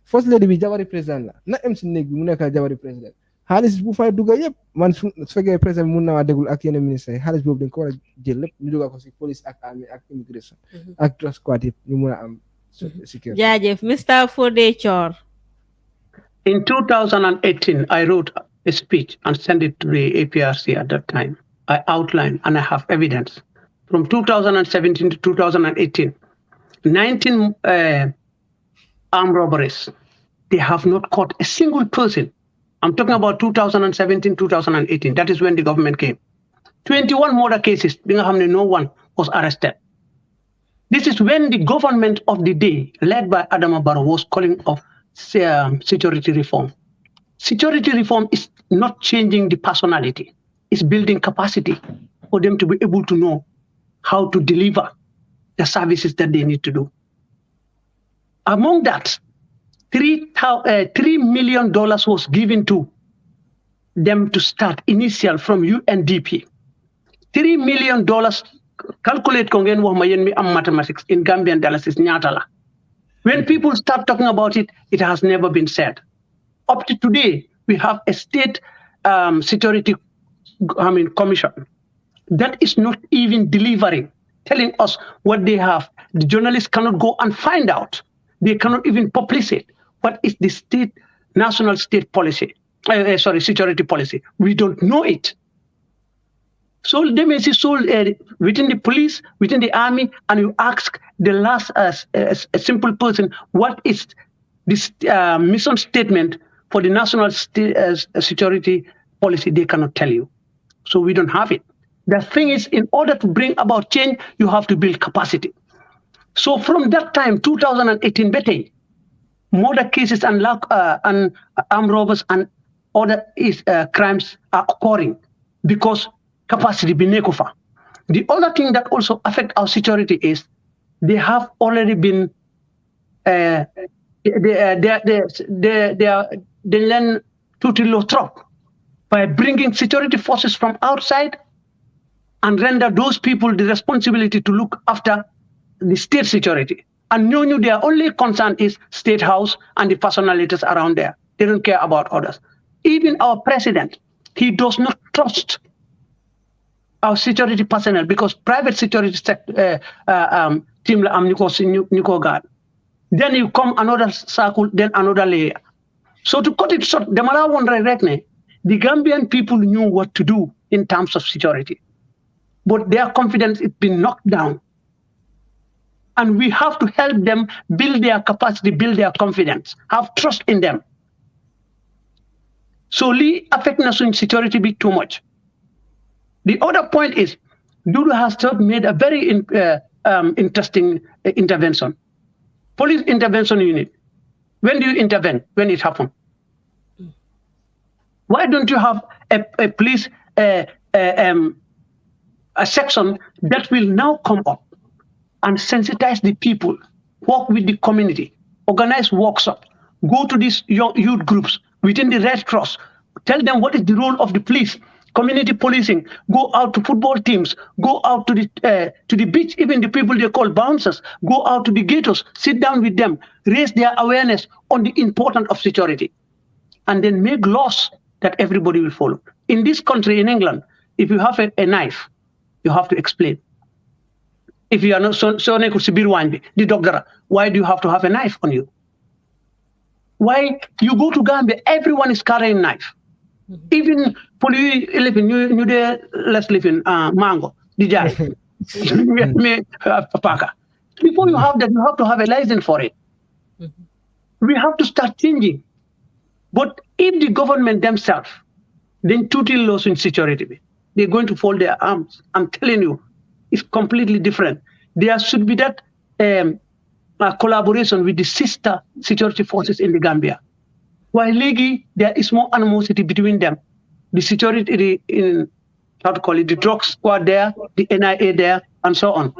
first lady bi jabari président la na am si néeg bi mu nekk jabari président xaalis bu fay dugga yëpp man su fekkee président bi mun na waa déglu ak yeneen ministre yi xaalis boobu dañ ko war a jël lépp ñu dugga ko si police ak army ak immigration ak drug squad yëpp ñu mun a am security. jaajëf Mr. Fodé Thior. In 2018, I wrote a speech and sent it to the APRC at that time. I outline and I have evidence. From 2017 to 2018, 19 armed robberies. They have not caught a single person. I'm talking about 2017, 2018. That is when the government came. 21 murder cases, no one was arrested. This is when the government of the day, led by Adama Barrow, was calling of security reform. Security reform is not changing the personality. It's building capacity for them to be able to know how to deliver the services that they need to do. Among that, $3 million was given to them to start initial from UNDP. $3 million, calculate kongen wo mayen mi am mathematics in Gambian dollars is nyatala. When people start talking about it, it has never been said. Up to today, we have a state security commission that is not even delivering, telling us what they have. The journalists cannot go and find out. They cannot even publish it. What is the national state policy? Security policy. We don't know it. So they may see within the police, within the army, and you ask the last a simple person, what is this mission statement for the national security policy? They cannot tell you. So we don't have it. The thing is, in order to bring about change, you have to build capacity. So from that time, 2018, murder cases and armed robbers and other crimes are occurring because capacity binekufa. The other thing that also affect our security is they have already been they learn to low trop by bringing security forces from outside and render those people the responsibility to look after the state security. And their only concern is State House and the personalities around there. They don't care about others. Even our president, he does not trust our security personnel because private security team guard. Then you come another circle, then another layer. So to cut it short, the Gambian people knew what to do in terms of security, but their confidence has been knocked down. And we have to help them build their capacity, build their confidence, have trust in them. So Lee affect national security be too much. The other point is, Dudu has made a very interesting intervention. Police intervention unit. When do you intervene? When it happens. Why don't you have a police a section that will now come up and sensitize the people, work with the community, organize workshops, go to these youth groups within the Red Cross, tell them what is the role of the police, community policing, go out to football teams, go out to the beach, even the people they call bouncers, go out to the ghettos, sit down with them, raise their awareness on the importance of security, and then make laws that everybody will follow. In this country, in England, if you have a knife, you have to explain. If you are not the doctor, why do you have to have a knife on you? Why you go to Gambia, everyone is carrying a knife. Even for you let's live in mango, dijay. Before you have that, you have to have a license for it. We have to start changing. But if the government themselves, then total loss in security, they're going to fold their arms. I'm telling you, it's completely different. There should be that collaboration with the sister security forces in the Gambia. While legally, there is more animosity between them. The security, the drug squad there, the NIA there, and so on.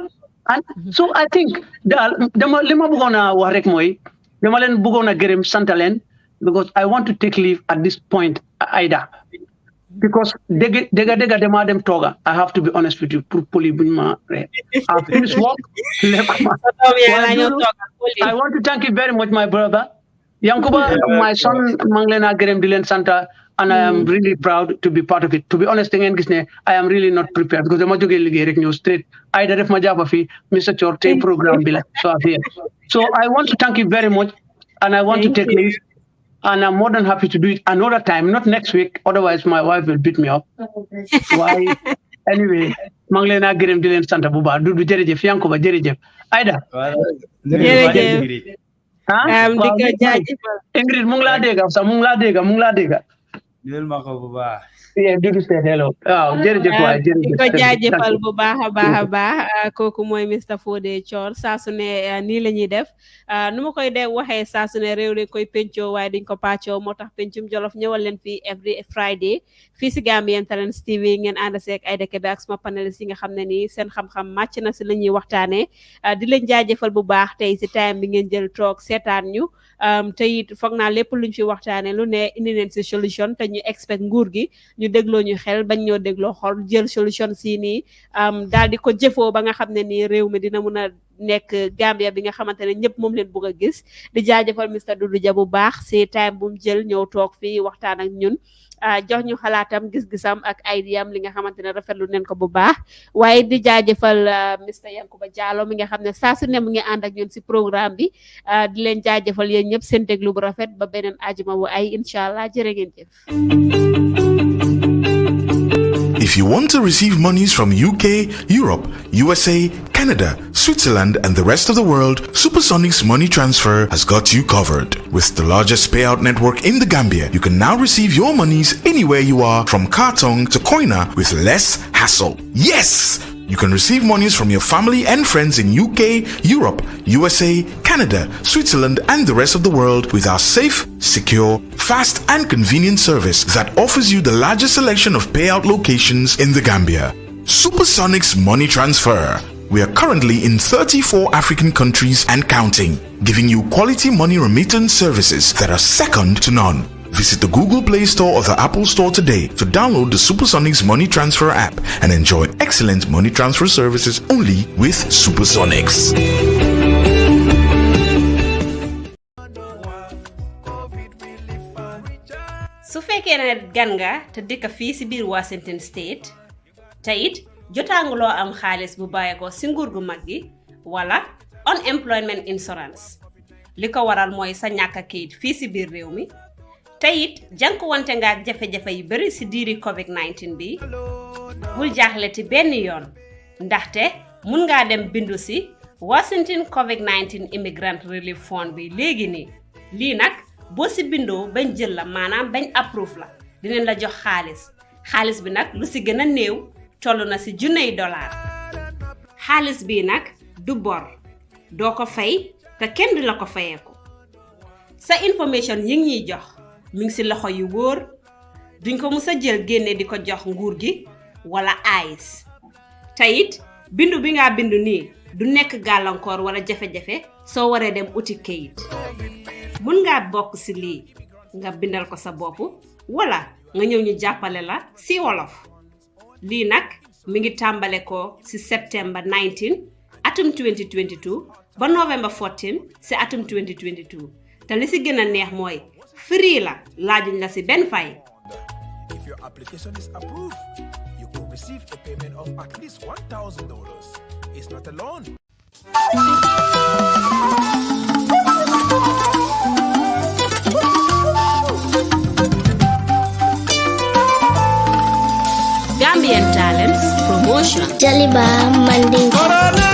And so I think because I want to take leave at this point, Ida. Because I have to be honest with you. I've finished work. I want to thank you very much, my brother. Yankuba, my son, Manglena Gerem Dilen Santa, and I am really proud to be part of it. To be honest, I am really not prepared because the Majugi news straight. I did my job of Mr. Chorte program. So I want to thank you very much, and I want to take leave. And I'm more than happy to do it another time, not next week. Otherwise, my wife will beat me up. Why? anyway maa ngi leen a gërëm di leen sant bu baax Dudu jërëjëf Yankuba jërëjëf Aida jërëjëf di ko jaajëfal Ingrid mu ngi laa dégg sax mu ngi laa dégg Nil ma ko bu baax Dudu said hello waaw jërëjëf waay jërëjëf di ko jaajëfal bu baax kooku mooy Mr Fodé Thior saa su ne nii la ñuy def nu ma koy waxee saa su ne réew dañ koy pencoo waaye dañ ko pàccoo moo tax pencum Jolof ñëwal leen fii every Friday fii si Gambian Talents TV ngeen ànd seeg Aida Kebe ak sama panélistes yi nga xam ne nii seen xam-xam màcc na si la ñuy waxtaanee di leen jaajëfal bu baax tey si time bi ngeen jël toog seetaan ñu te it foog naa lépp luñ fi waxtaanee lu ne indi neen si solution te ñu expect nguur gi ñu dégloo ñu xel bañ ñoo dégloo xol jël solution si nii daal di ko jëfoo ba nga xam ne nii réew mi dina mun a nekk Gambia bi nga xamante ne ñëpp moom leen bëgg a gis di jaajëfal Mr Dudu Dia bu baax si time bu mu jël ñëw toog fii waxtaan ak ñun jox ñu xalaatam gis-gisam ak idéam li nga xamante ne rafetlu neen ko bu baax waaye di jaajëfal Mr Yankuba Jallow mi nga xam ne saa su ne mu ngi ànd ak ñun si programme bi di leen jaajëfal yéen ñëpp seen déglu bu rafet ba beneen ajuma bu ay incha allah jërë ngeen jëf. If you want to receive monies from UK, Europe, USA, Canada, Switzerland, and the rest of the world, SuperSonics Money Transfer has got you covered. With the largest payout network in the Gambia, you can now receive your monies anywhere you are, from Kartong to Koina, with less hassle. Yes! You can receive monies from your family and friends in UK, Europe, USA, Canada, Switzerland, and the rest of the world with our safe, secure, fast, and convenient service that offers you the largest selection of payout locations in the Gambia. SuperSonics Money Transfer. We are currently in 34 African countries and counting, giving you quality money remittance services that are second to none. Visit the Google Play Store or the Apple Store today to download the SuperSonics Money Transfer app and enjoy excellent money transfer services only with SuperSonics. su fekkee ne gan nga te dëkk fii si biir Washington State te it jotaanguloo am xaalis bu bàyyeekoo si nguur gu mag gi wala unemployment insurance li ko waral mooy sa ñàkk a kayit fii si biir réew mi te it jànkuwante nga ak jafe-jafe yu bari si diiri COVID-19 bi bul jaaxle ti benn yoon ndaxte mun ngaa dem bindu si Washington COVID-19 Immigrant Relief Fund bi léegi nii lii nag boo si bindoo bañ jël la maanaam bañ approve la dinañ la jox xaalis bi nag lu si gën a néew toll na si $1,000 xaalis bii nag du bor doo ko fay te kenn du la ko fayeeku sa information yi ngi ñuy jox mi ngi si loxo yu wóor duñ ko mus a jël génne di ko jox nguur gi wala ICE te it bindu bi nga bindu nii du nekk gàllankoor wala jafe-jafe soo waree dem uti kayit mun ngaa bokk si lii nga bindal ko sa bopp wala nga ñëw ñu jàppale la si wolof lii nag mi ngi tàmbale ko si September 19 atum 2022 ba November 14 si atum 2022 te li si gën a neex mooy free la laajuñ la si benn fay. If your application is approved, you could receive a payment of at least $1,000. It's not a loan. Gambian Talents Promotion. Jaliba Manding. Corona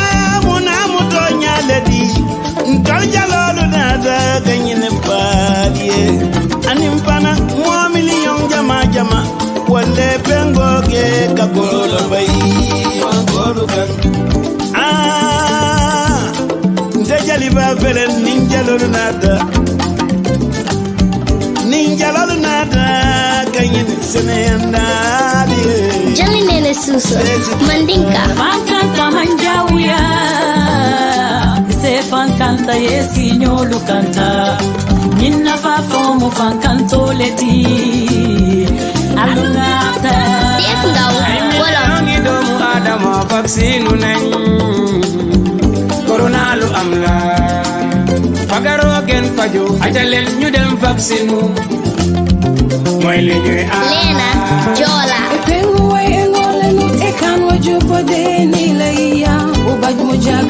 muna mutonya ledi. Nkaljalalu nada ganyene badie. Animpana mwa miliyon jama. Wale pengo ke kakolo bayi. Wankoro kan. Jaliba vele ninjalalu nada. Ninjalalu nada ganyene senenda. Jali nene suso Mandinka. Fankanta manjawuya. Se fankanta yesi nyolu kanta. Ninna fa fomu fankanto leti. Alungata. Def ngaw wala. Ngi doomu Adama vaccine nañ. Corona lu am la. Fagaro gen fajo ajalel ñu dem vaccine. Moy li ñuy Lena Jola.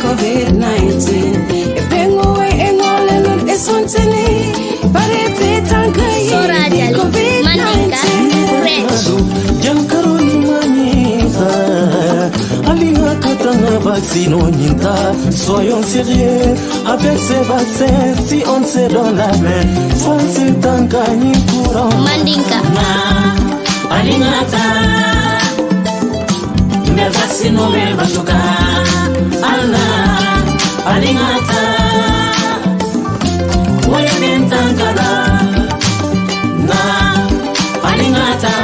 COVID-19 epengo engole nun esonteni pare petanka Sora Jali Mandinka Rich Jankaroni mani vaccine on Yinta. Soyons sérieux avec ces vaccins. Si on se donne la main, Fonsi Tankani courant. Mandinka. Alingata. Me vaccine on me batuka. Allah. Alingata. Wale bentankala. Na. Alingata.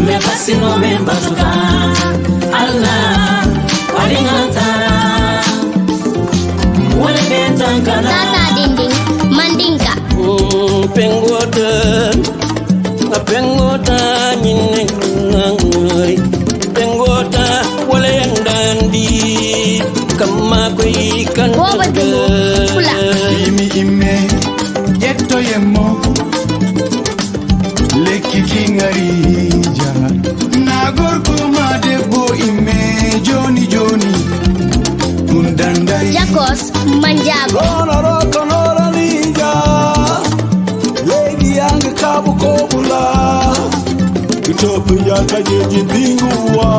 Me vaccine on me batuka. Allah. Alingata. Wale bentankala. Tata dinding. Mandinka. Pengota nyine ngangari. Pengota wale yandandi. Kama koi kan. Ime yeto yemo leki kingarija nagor kuma debo ime joni kundandai Jakos Manjago Konora ninja lady yang kabu kobula kutopu yaka jeji bingua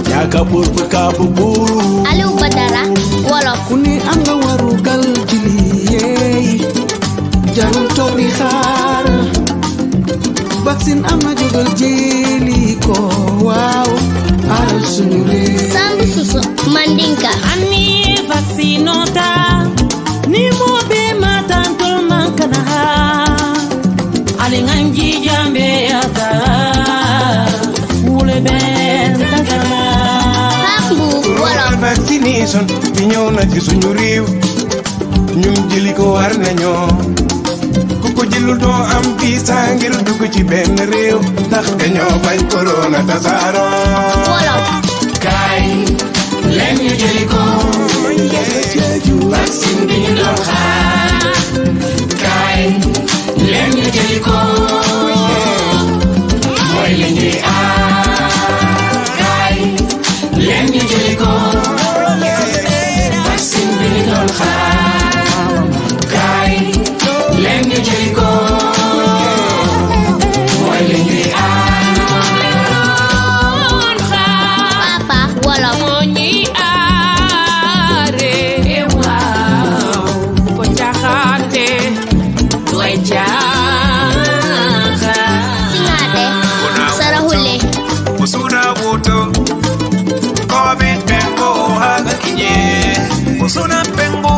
yaka purpu kabu buru Alu Badara Wolof kuni anga warugal jiliye jarul tobi khar vaccine ama jogal jeli ko wow ara sunure Sambu Susu Mandinka Ani vaccinota ni mo be matantul mankana alinganji jambe ata ule ben tagala Pambu Wolof vaccination bi ñëw na ci suñu réew ñun jëli ko war nañu ku ko jëlul doo am visa ngir dugg ci benn réew ndax dañoo bañ corona tasaaro Wolof kay leen ñu jëli ko vaccine bi ñu doon xaar kay leen ñu jëli ko mooy li ñuy aar kay leen ñu jëli ko vaccine bi ñu doon xaar kay leen ñu jëli ko mooy li ñuy aar Papa Wolof moo ñuy aare waaw ko caaxaante doy caaxaan Singate Sarahule Usuna wuto Kobe pengo haga kinye Usuna pengo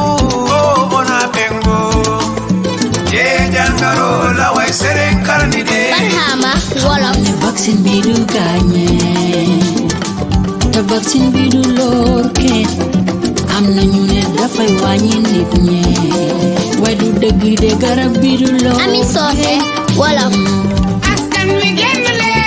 ona pengo Ye jangaro la way seren karni de Barhama Wolof vaccine bi du gaañe te vaccine bi du lor kenn am na ñu ne dafay wàññi nit ñi waaye du dëgg de garab bi du lor Ami Sose Wolof askan wi génn leen